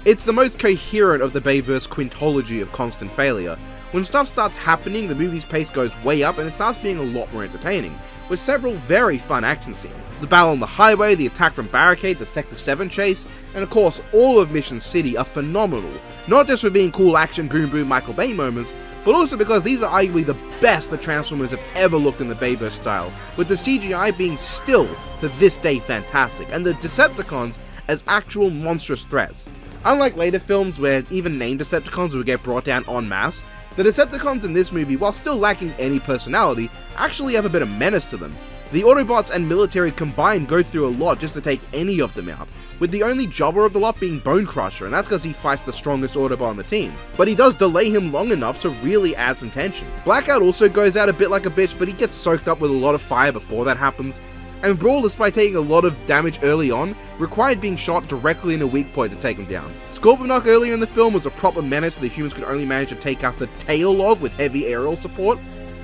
Speaker 1: It's the most coherent of the Bayverse quintology of constant failure. When stuff starts happening, the movie's pace goes way up, and it starts being a lot more entertaining, with several very fun action scenes. The battle on the highway, the attack from Barricade, the Sector 7 chase, and of course all of Mission City are phenomenal, not just for being cool action boom boom Michael Bay moments, but also because these are arguably the best the Transformers have ever looked in the Bayverse style, with the CGI being still, to this day, fantastic, and the Decepticons as actual monstrous threats. Unlike later films where even named Decepticons would get brought down en masse, the Decepticons in this movie, while still lacking any personality, actually have a bit of menace to them. The Autobots and military combined go through a lot just to take any of them out, with the only jobber of the lot being Bone Crusher, and that's because he fights the strongest Autobot on the team. But he does delay him long enough to really add some tension. Blackout also goes out a bit like a bitch, but he gets soaked up with a lot of fire before that happens. And Brawl, despite taking a lot of damage early on, required being shot directly in a weak point to take him down. Scorponok earlier in the film was a proper menace that the humans could only manage to take out the tail of with heavy aerial support.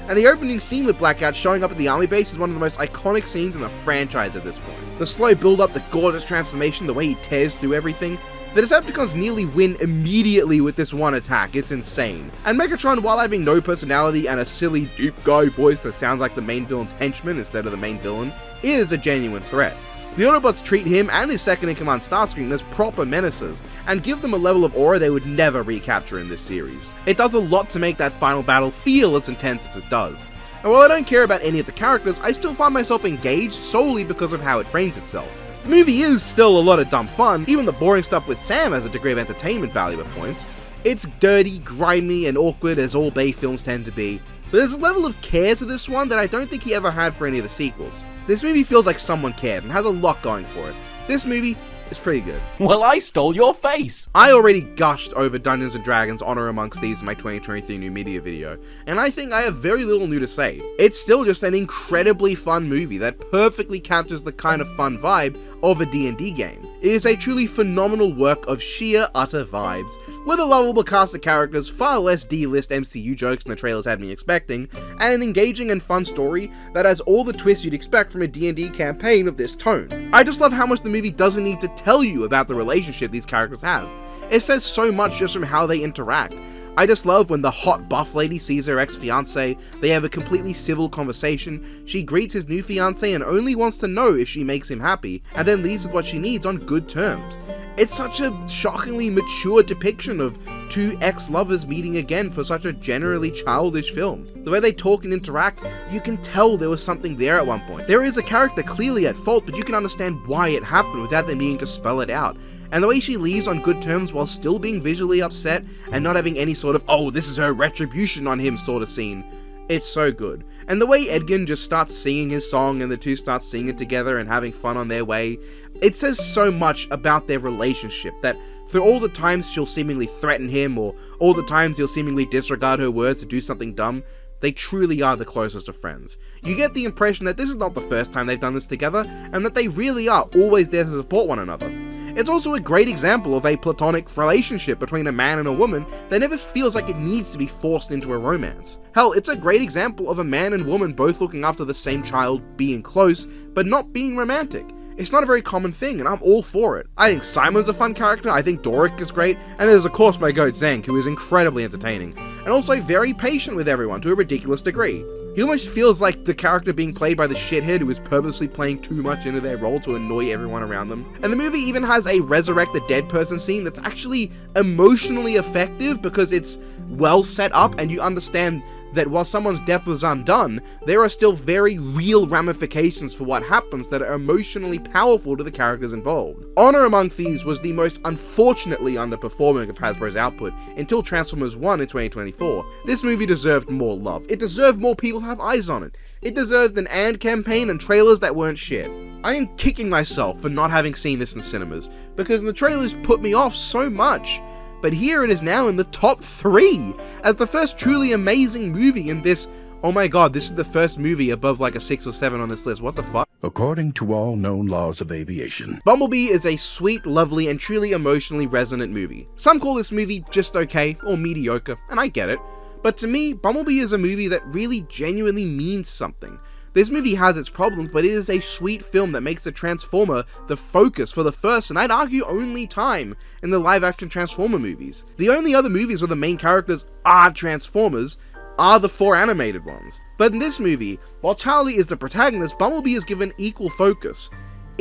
Speaker 1: And the opening scene with Blackout showing up at the army base is one of the most iconic scenes in the franchise at this point. The slow build up, the gorgeous transformation, the way he tears through everything. The Decepticons nearly win immediately with this one attack, it's insane. And Megatron, while having no personality and a silly deep guy voice that sounds like the main villain's henchman instead of the main villain, is a genuine threat. The Autobots treat him and his second-in-command Starscream as proper menaces, and give them a level of aura they would never recapture in this series. It does a lot to make that final battle feel as intense as it does. And while I don't care about any of the characters, I still find myself engaged solely because of how it frames itself. The movie is still a lot of dumb fun, even the boring stuff with Sam has a degree of entertainment value at points. It's dirty, grimy, and awkward as all Bay films tend to be, but there's a level of care to this one that I don't think he ever had for any of the sequels. This movie feels like someone cared and has a lot going for it. This movie is pretty good.
Speaker 4: Well, I stole your face!
Speaker 1: I already gushed over Dungeons & Dragons Honor Amongst Thieves in my 2023 new media video, and I think I have very little new to say. It's still just an incredibly fun movie that perfectly captures the kind of fun vibe of a D&D game. It is a truly phenomenal work of sheer utter vibes, with a lovable cast of characters, far less D-list MCU jokes than the trailers had me expecting, and an engaging and fun story that has all the twists you'd expect from a D&D campaign of this tone. I just love how much the movie doesn't need to tell you about the relationship these characters have. It says so much just from how they interact. I just love when the hot buff lady sees her ex-fiancé, they have a completely civil conversation, she greets his new fiancé and only wants to know if she makes him happy, and then leaves with what she needs on good terms. It's such a shockingly mature depiction of two ex-lovers meeting again for such a generally childish film. The way they talk and interact, you can tell there was something there at one point. There is a character clearly at fault, but you can understand why it happened without them needing to spell it out. And the way she leaves on good terms while still being visually upset and not having any sort of, oh, this is her retribution on him sort of scene. It's so good. And the way Edgin just starts singing his song and the two start singing it together and having fun on their way, it says so much about their relationship that through all the times she'll seemingly threaten him or all the times he'll seemingly disregard her words to do something dumb, they truly are the closest of friends. You get the impression that this is not the first time they've done this together and that they really are always there to support one another. It's also a great example of a platonic relationship between a man and a woman that never feels like it needs to be forced into a romance. Hell, it's a great example of a man and woman both looking after the same child, being close, but not being romantic. It's not a very common thing, and I'm all for it. I think Simon's a fun character, I think Doric is great, and there's of course my goat Zank, who is incredibly entertaining, and also very patient with everyone to a ridiculous degree. He almost feels like the character being played by the shithead who is purposely playing too much into their role to annoy everyone around them. And the movie even has a resurrect the dead person scene that's actually emotionally effective because it's well set up and you understand that while someone's death was undone, there are still very real ramifications for what happens that are emotionally powerful to the characters involved. Honor Among Thieves was the most unfortunately underperforming of Hasbro's output until Transformers 1 in 2024. This movie deserved more love. It deserved more people to have eyes on it. It deserved an ad campaign and trailers that weren't shit. I am kicking myself for not having seen this in cinemas, because the trailers put me off so much. But here it is now in the top 3 as the first truly amazing movie in this. Oh my god, this is the first movie above like a 6 or 7 on this list. What the fuck?
Speaker 5: According to all known laws of aviation,
Speaker 1: Bumblebee is a sweet, lovely, and truly emotionally resonant movie. Some call this movie just okay or mediocre, and I get it. But to me, Bumblebee is a movie that really genuinely means something. This movie has its problems, but it is a sweet film that makes the Transformer the focus for the first, and I'd argue only time, in the live-action Transformer movies. The only other movies where the main characters are Transformers are the 4 animated ones. But in this movie, while Charlie is the protagonist, Bumblebee is given equal focus.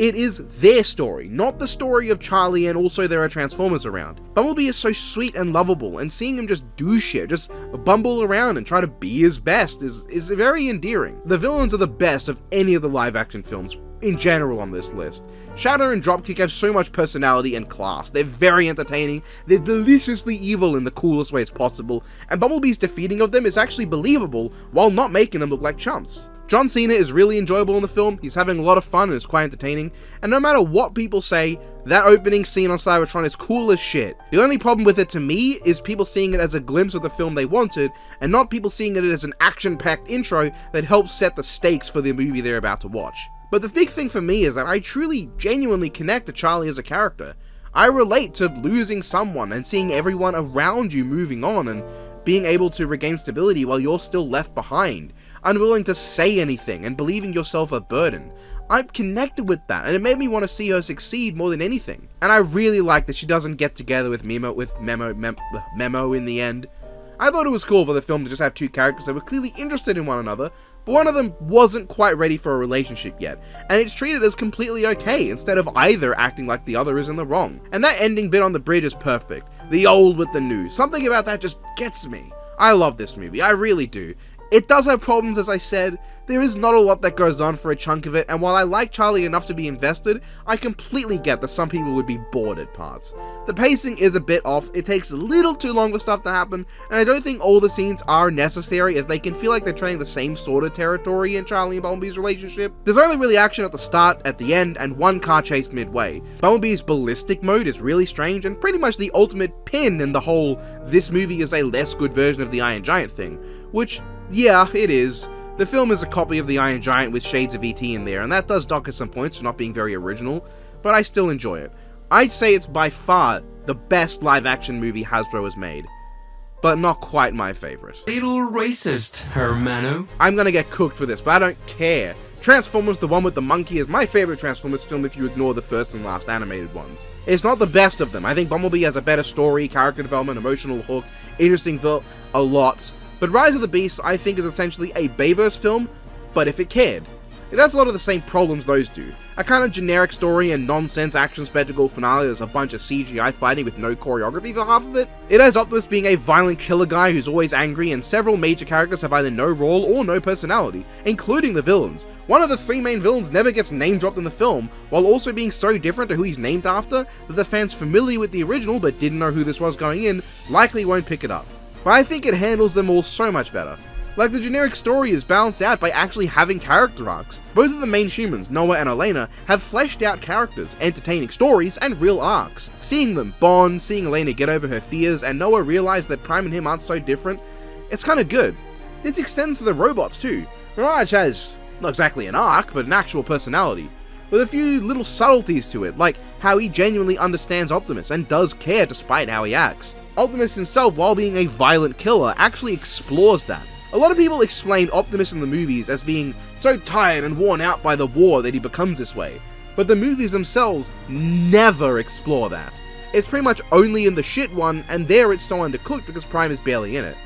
Speaker 1: It is their story, not the story of Charlie and also there are Transformers around. Bumblebee is so sweet and lovable, and seeing him just do shit, just bumble around and try to be his best is very endearing. The villains are the best of any of the live action films in general on this list. Shadow and Dropkick have so much personality and class. They're very entertaining, they're deliciously evil in the coolest ways possible, and Bumblebee's defeating of them is actually believable while not making them look like chumps. John Cena is really enjoyable in the film, he's having a lot of fun and is quite entertaining, and no matter what people say, that opening scene on Cybertron is cool as shit. The only problem with it to me is people seeing it as a glimpse of the film they wanted, and not people seeing it as an action-packed intro that helps set the stakes for the movie they're about to watch. But the big thing for me is that I truly, genuinely connect to Charlie as a character. I relate to losing someone and seeing everyone around you moving on and being able to regain stability while you're still left behind, unwilling to say anything and believing yourself a burden. I'm connected with that, and it made me want to see her succeed more than anything. And I really like that she doesn't get together with Memo in the end. I thought it was cool for the film to just have two characters that were clearly interested in one another, but one of them wasn't quite ready for a relationship yet, and it's treated as completely okay, instead of either acting like the other is in the wrong. And that ending bit on the bridge is perfect. The old with the new. Something about that just gets me. I love this movie, I really do. It does have problems, as I said. There is not a lot that goes on for a chunk of it, and while I like Charlie enough to be invested, I completely get that some people would be bored at parts. The pacing is a bit off, it takes a little too long for stuff to happen, and I don't think all the scenes are necessary, as they can feel like they're treading the same sort of territory in Charlie and Bumblebee's relationship. There's only really action at the start, at the end, and one car chase midway. Bumblebee's ballistic mode is really strange, and pretty much the ultimate pin in the whole "this movie is a less good version of the Iron Giant" thing, which, yeah, it is. The film is a copy of the Iron Giant with shades of E.T. in there, and that does dock at some points for not being very original, but I still enjoy it. I'd say it's by far the best live-action movie Hasbro has made, but not quite my favorite.
Speaker 9: Little racist, Hermano.
Speaker 1: I'm gonna get cooked for this, but I don't care. Transformers, the one with the monkey, is my favorite Transformers film if you ignore the first and last animated ones. It's not the best of them. I think Bumblebee has a better story, character development, emotional hook, interesting a lot. But Rise of the Beasts, I think, is essentially a Bayverse film, but if it cared. It has a lot of the same problems those do. A kind of generic story and nonsense action spectacle finale that's a bunch of CGI fighting with no choreography for half of it. It has Optimus being a violent killer guy who's always angry, and several major characters have either no role or no personality, including the villains. One of the three main villains never gets name dropped in the film, while also being so different to who he's named after that the fans familiar with the original but didn't know who this was going in likely won't pick it up. But I think it handles them all so much better. Like, the generic story is balanced out by actually having character arcs. Both of the main humans, Noah and Elena, have fleshed out characters, entertaining stories, and real arcs. Seeing them bond, seeing Elena get over her fears, and Noah realize that Prime and him aren't so different, it's kinda good. This extends to the robots too. Mirage has, not exactly an arc, but an actual personality, with a few little subtleties to it, like how he genuinely understands Optimus and does care despite how he acts. Optimus himself, while being a violent killer, actually explores that. A lot of people explain Optimus in the movies as being so tired and worn out by the war that he becomes this way, but the movies themselves never explore that. It's pretty much only in the shit one, and there it's so undercooked because Prime is barely in it.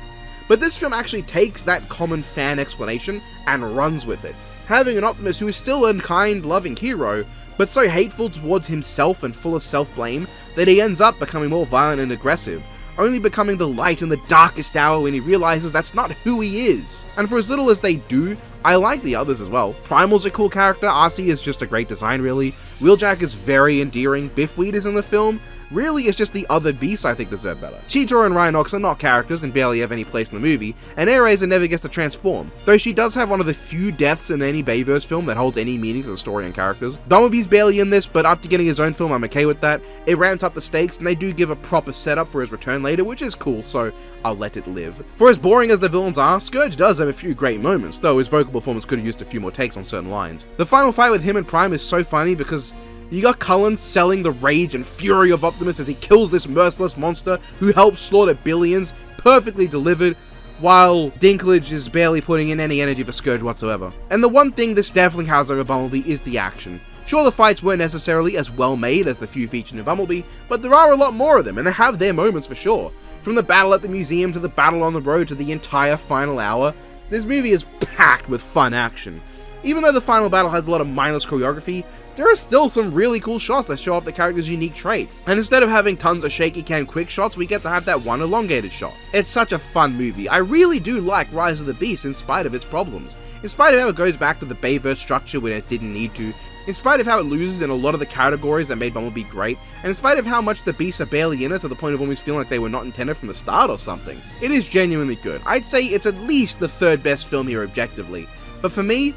Speaker 1: But this film actually takes that common fan explanation and runs with it, having an Optimus who is still a kind, loving hero, but so hateful towards himself and full of self-blame that he ends up becoming more violent and aggressive, only becoming the light in the darkest hour when he realizes that's not who he is. And for as little as they do, I like the others as well. Primal's a cool character, RC is just a great design really, Wheeljack is very endearing, Biffweed is in the film. Really, it's just the other beasts I think deserve better. Cheetor and Rhinox are not characters and barely have any place in the movie, and Airazor never gets to transform, though she does have one of the few deaths in any Bayverse film that holds any meaning to the story and characters. Bumblebee's barely in this, but after getting his own film I'm okay with that. It ramps up the stakes, and they do give a proper setup for his return later, which is cool, so I'll let it live. For as boring as the villains are, Scourge does have a few great moments, though his vocal performance could have used a few more takes on certain lines. The final fight with him and Prime is so funny because you got Cullen selling the rage and fury of Optimus as he kills this merciless monster who helps slaughter billions, perfectly delivered, while Dinklage is barely putting in any energy for Scourge whatsoever. And the one thing this definitely has over Bumblebee is the action. Sure, the fights weren't necessarily as well made as the few featured in Bumblebee, but there are a lot more of them, and they have their moments for sure. From the battle at the museum to the battle on the road to the entire final hour, this movie is packed with fun action. Even though the final battle has a lot of mindless choreography, there are still some really cool shots that show off the character's unique traits. And instead of having tons of shaky cam quick shots, we get to have that one elongated shot. It's such a fun movie. I really do like Rise of the Beast in spite of its problems. In spite of how it goes back to the Bayverse structure when it didn't need to, in spite of how it loses in a lot of the categories that made Bumblebee great, and in spite of how much the beasts are barely in it to the point of almost feeling like they were not intended from the start or something, it is genuinely good. I'd say it's at least the third best film here objectively, but for me,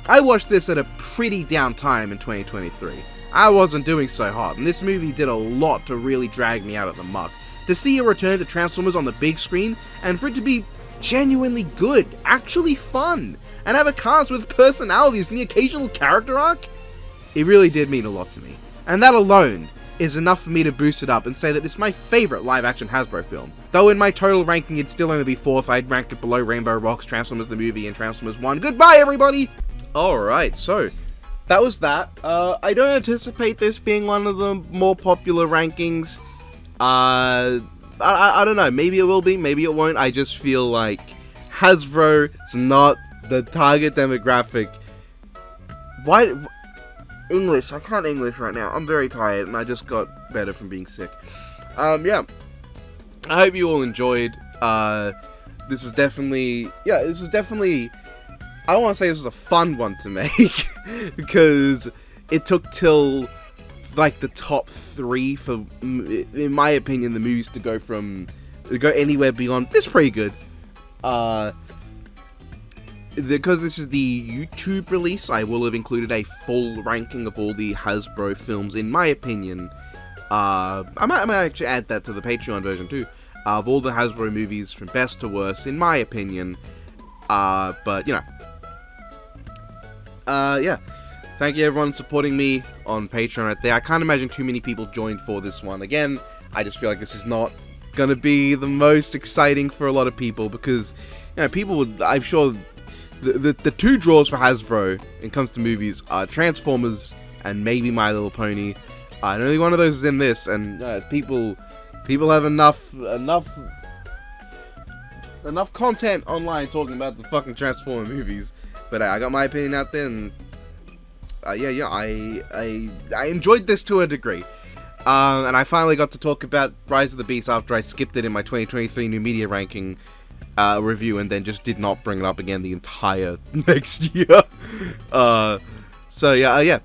Speaker 1: I watched this at a pretty down time in 2023. I wasn't doing so hot, and this movie did a lot to really drag me out of the muck. To see a return to Transformers on the big screen, and for it to be genuinely good, actually fun, and have a cast with personalities and the occasional character arc, it really did mean a lot to me. And that alone is enough for me to boost it up and say that it's my favourite live-action Hasbro film. Though in my total ranking it'd still only be 4th, I'd rank it below Rainbow Rocks, Transformers the movie, and Transformers 1. Goodbye, everybody! Alright, so that was that. I don't anticipate this being one of the more popular rankings. I don't know, maybe it will be, maybe it won't. I just feel like Hasbro is not the target demographic. Why? English, I can't English right now. I'm very tired and I just got better from being sick. Yeah. I hope you all enjoyed. This is definitely, I don't want to say this was a fun one to make, because it took till, like, the top 3 for, in my opinion, the movies to go anywhere beyond. It's pretty good. Because this is the YouTube release, I will have included a full ranking of all the Hasbro films, in my opinion. I might actually add that to the Patreon version, too. Of all the Hasbro movies, from best to worst, in my opinion. But, you know. Yeah. Thank you everyone supporting me on Patreon right there. I can't imagine too many people joined for this one. Again, I just feel like this is not gonna be the most exciting for a lot of people, because, you know, people would, I'm sure, the 2 draws for Hasbro when it comes to movies are Transformers and maybe My Little Pony. And only one of those is in this, and people have enough content online talking about the fucking Transformer movies. But I got my opinion out there, and I enjoyed this to a degree. And I finally got to talk about Rise of the Beast after I skipped it in my 2023 new media ranking review, and then just did not bring it up again the entire next year. So yeah.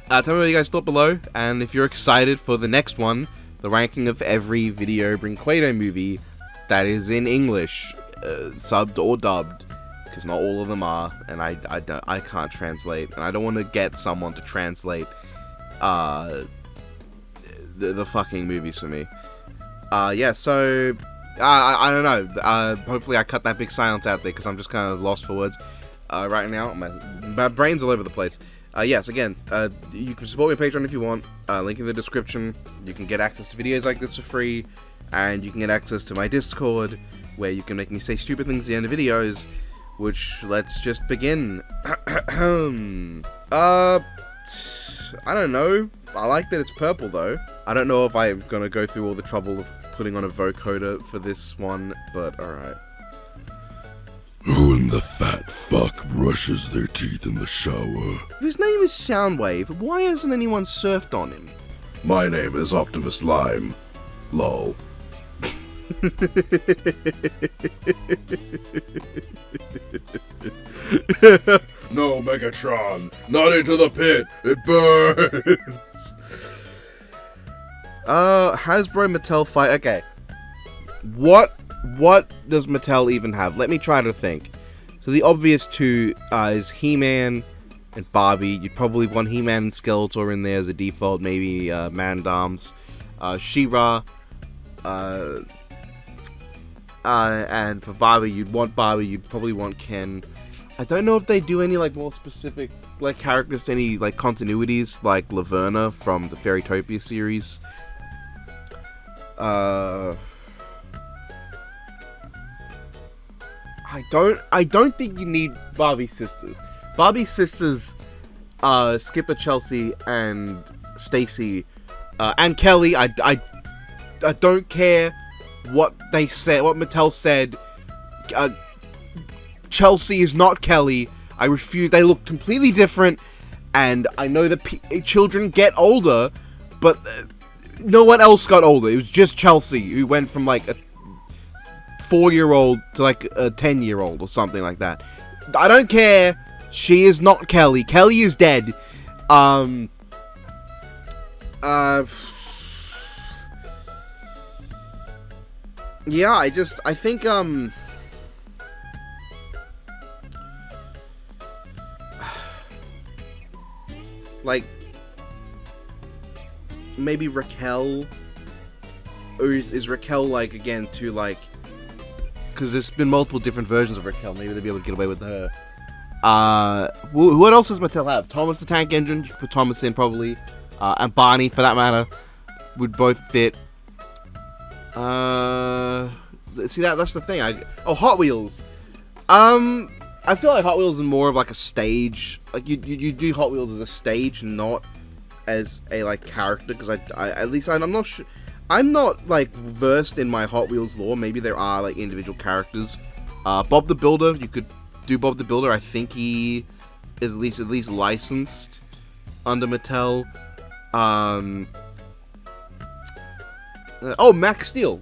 Speaker 1: Tell me what you guys thought below, and if you're excited for the next one, the ranking of every Video Brinquedo movie that is in English, subbed or dubbed. Because not all of them are, and I can't translate, and I don't want to get someone to translate the fucking movies for me. Yeah, so I don't know. Hopefully I cut that big silence out there, because I'm just kind of lost for words right now. My brain's all over the place. Yes, again, you can support me on Patreon if you want. Link in the description. You can get access to videos like this for free, and you can get access to my Discord, where you can make me say stupid things at the end of videos. Which, let's just begin. I don't know. I like that it's purple, though. I don't know if I'm gonna go through all the trouble of putting on a vocoder for this one, but alright.
Speaker 2: Who in the fat fuck brushes their teeth in the shower?
Speaker 1: If his name is Soundwave, why hasn't anyone surfed on him?
Speaker 2: My name is Optimus Lime. Lol. No, Megatron! Not into the pit! It burns!
Speaker 1: Hasbro Mattel fight. Okay. What does Mattel even have? Let me try to think. So the obvious 2 is He-Man and Barbie. You'd probably want He-Man and Skeletor in there as a default. Maybe Man-at-Arms. She-Ra. And for Barbie, you'd probably want Ken. I don't know if they do any, like, more specific, like, characters to any, like, continuities, like Laverna from the Fairytopia series. I don't think you need Barbie's sisters. Barbie's sisters, Skipper, Chelsea, and Stacy, and Kelly. I don't care what they said, what Mattel said. Chelsea is not Kelly. I refuse. They look completely different, and I know that children get older, but no one else got older. It was just Chelsea, who went from like a 4-year-old to like a 10-year-old or something like that. I don't care. She is not Kelly. Kelly is dead. Yeah, I think, like, maybe Raquel, or is Raquel, like, again, too, like, because there's been multiple different versions of Raquel, maybe they'll be able to get away with her. What else does Mattel have? Thomas the Tank Engine, you can put Thomas in, probably, and Barney, for that matter, would both fit. See, that's the thing. Hot Wheels. I feel like Hot Wheels is more of like a stage. Like you do Hot Wheels as a stage, not as a like character. Because I'm not sure. I'm not like versed in my Hot Wheels lore. Maybe there are like individual characters. Bob the Builder. You could do Bob the Builder. I think he is at least licensed under Mattel. Max Steel.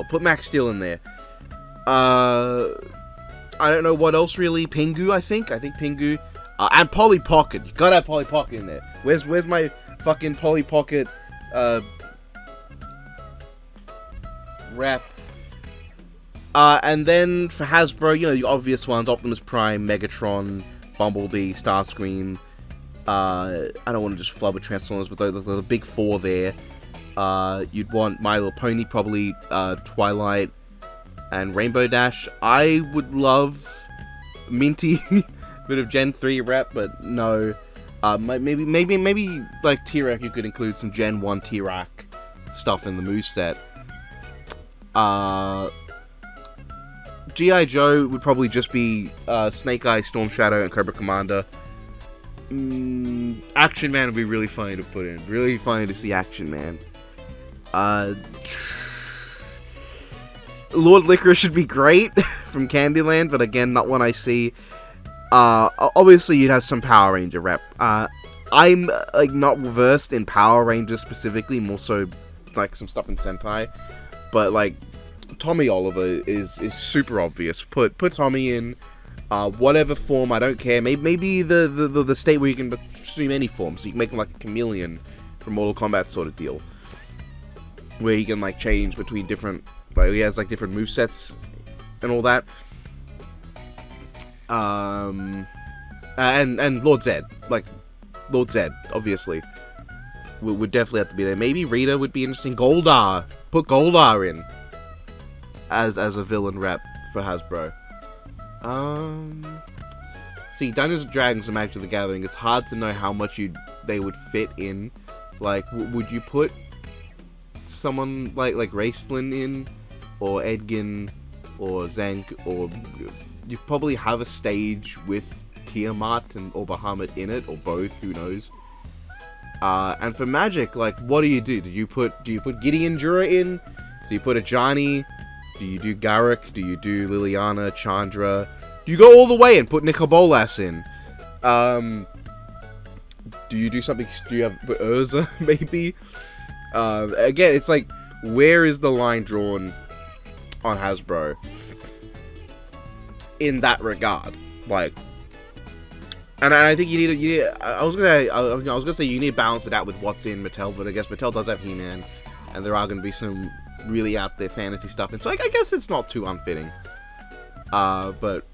Speaker 1: Put Max Steel in there. I don't know what else really. Pingu, I think Pingu. And Polly Pocket. You gotta have Polly Pocket in there. Where's my fucking Polly Pocket rep? And then for Hasbro, the obvious ones: Optimus Prime, Megatron, Bumblebee, Starscream. I don't want to just flub with Transformers, but the big four there. You'd want My Little Pony, probably Twilight and Rainbow Dash. I would love Minty, bit of Gen 3 rep, but no. Maybe like T-Rex, you could include some Gen 1 T-Rex stuff in the moveset. G.I. Joe would probably just be Snake Eye, Storm Shadow, and Cobra Commander. Action Man would be really funny to put in. Really funny to see Action Man. Lord Licorice should be great from Candyland, but again, not one I see. Obviously, you'd have some Power Ranger rep. I'm like not versed in Power Rangers specifically, more so like some stuff in Sentai. But like Tommy Oliver is super obvious. Put Tommy in whatever form, I don't care. Maybe the state where you can assume any form, so you can make him like a chameleon from Mortal Kombat sort of deal, where he can like change between different, like he has like different movesets and all that. And Lord Zed, like Lord Zed, obviously would definitely have to be there. Maybe Rita would be interesting. Goldar, put Goldar in as a villain rep for Hasbro. See, Dungeons and Dragons and Magic the Gathering, it's hard to know how much they would fit in. Like, would you put someone like Raistlin in, or Edgin, or Zank, or you probably have a stage with Tiamat or Bahamut in it, or both, who knows. And for Magic, like, what do you do? Do you put Gideon Jura in? Do you put Ajani? Do you do Garruk? Do you do Liliana, Chandra? Do you go all the way and put Nicol Bolas in? Do you do something? Do you have Urza, maybe? Again, it's like, where is the line drawn on Hasbro in that regard? Like, and I think you need. I was gonna say you need to balance it out with what's in Mattel, but I guess Mattel does have He-Man, and there are gonna be some really out there fantasy stuff, and so I guess it's not too unfitting. But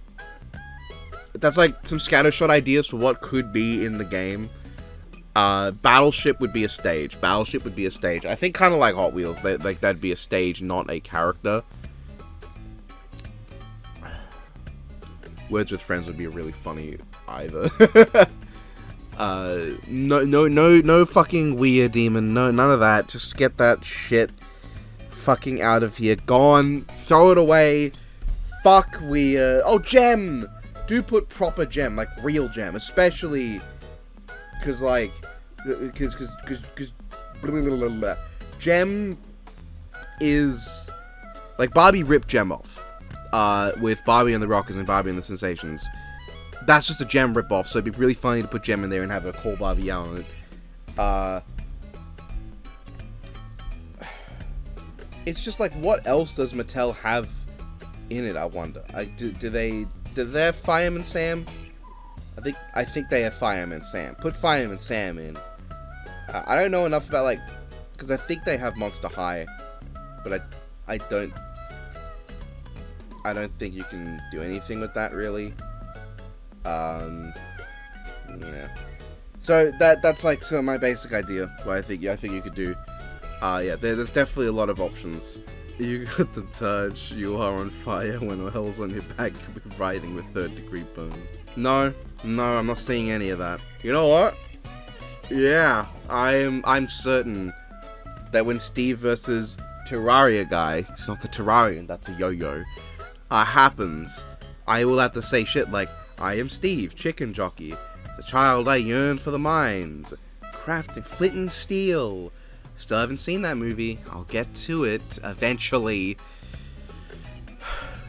Speaker 1: that's like some scattershot ideas for what could be in the game. Battleship would be a stage. I think kind of like Hot Wheels. That'd be a stage, not a character. Words with Friends would be really funny either. No fucking Ouija demon. No, none of that. Just get that shit fucking out of here. Gone. Throw it away. Fuck Ouija. Oh, Gem. Do put proper Gem, like real Gem, especially because like, because Gem is like Barbie ripped Gem off with Barbie and the Rockers and Barbie and the Sensations. that's just a Gem ripoff, so it'd be really funny to put Gem in there and have a Call Barbie on it. It's just like, what else does Mattel have in it, I wonder? Do they have Fireman Sam? I think they have Fireman Sam. Put Fireman Sam in. I don't know enough about, like, because I think they have Monster High, but I don't think you can do anything with that, really. Yeah. So that's like my basic idea. What I think you could do. Yeah, there's definitely a lot of options. You got the touch. You are on fire. When hell's on your back, you'll be riding with 3rd-degree burns. No, I'm not seeing any of that. You know what? Yeah, I'm certain that when Steve versus Terraria guy, it's not the Terrarian, that's a yo-yo, happens, I will have to say shit like, I am Steve, chicken jockey, the child I yearn for the mines, crafting flint and steel. Still haven't seen that movie. I'll get to it eventually.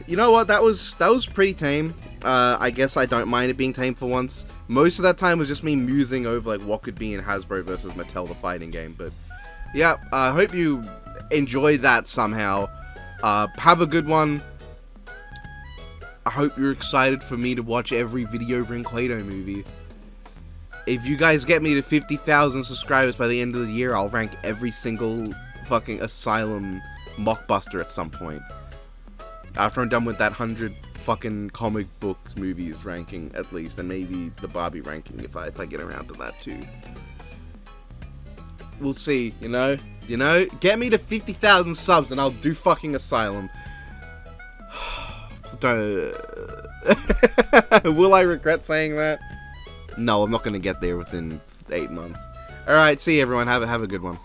Speaker 1: You know what? That was pretty tame. I guess I don't mind it being tame for once. Most of that time was just me musing over like what could be in Hasbro versus Mattel, the fighting game. But yeah, I hope you enjoyed that somehow. Have a good one. I hope you're excited for me to watch every Video Brain Clado movie. If you guys get me to 50,000 subscribers by the end of the year, I'll rank every single fucking Asylum mockbuster at some point. After I'm done with that 100 fucking comic book movies ranking, at least, and maybe the Barbie ranking if I get around to that too. We'll see, you know? Get me to 50,000 subs and I'll do fucking Asylum. Don't... Will I regret saying that? No, I'm not gonna get there within 8 months. Alright, see you everyone. Have a good one.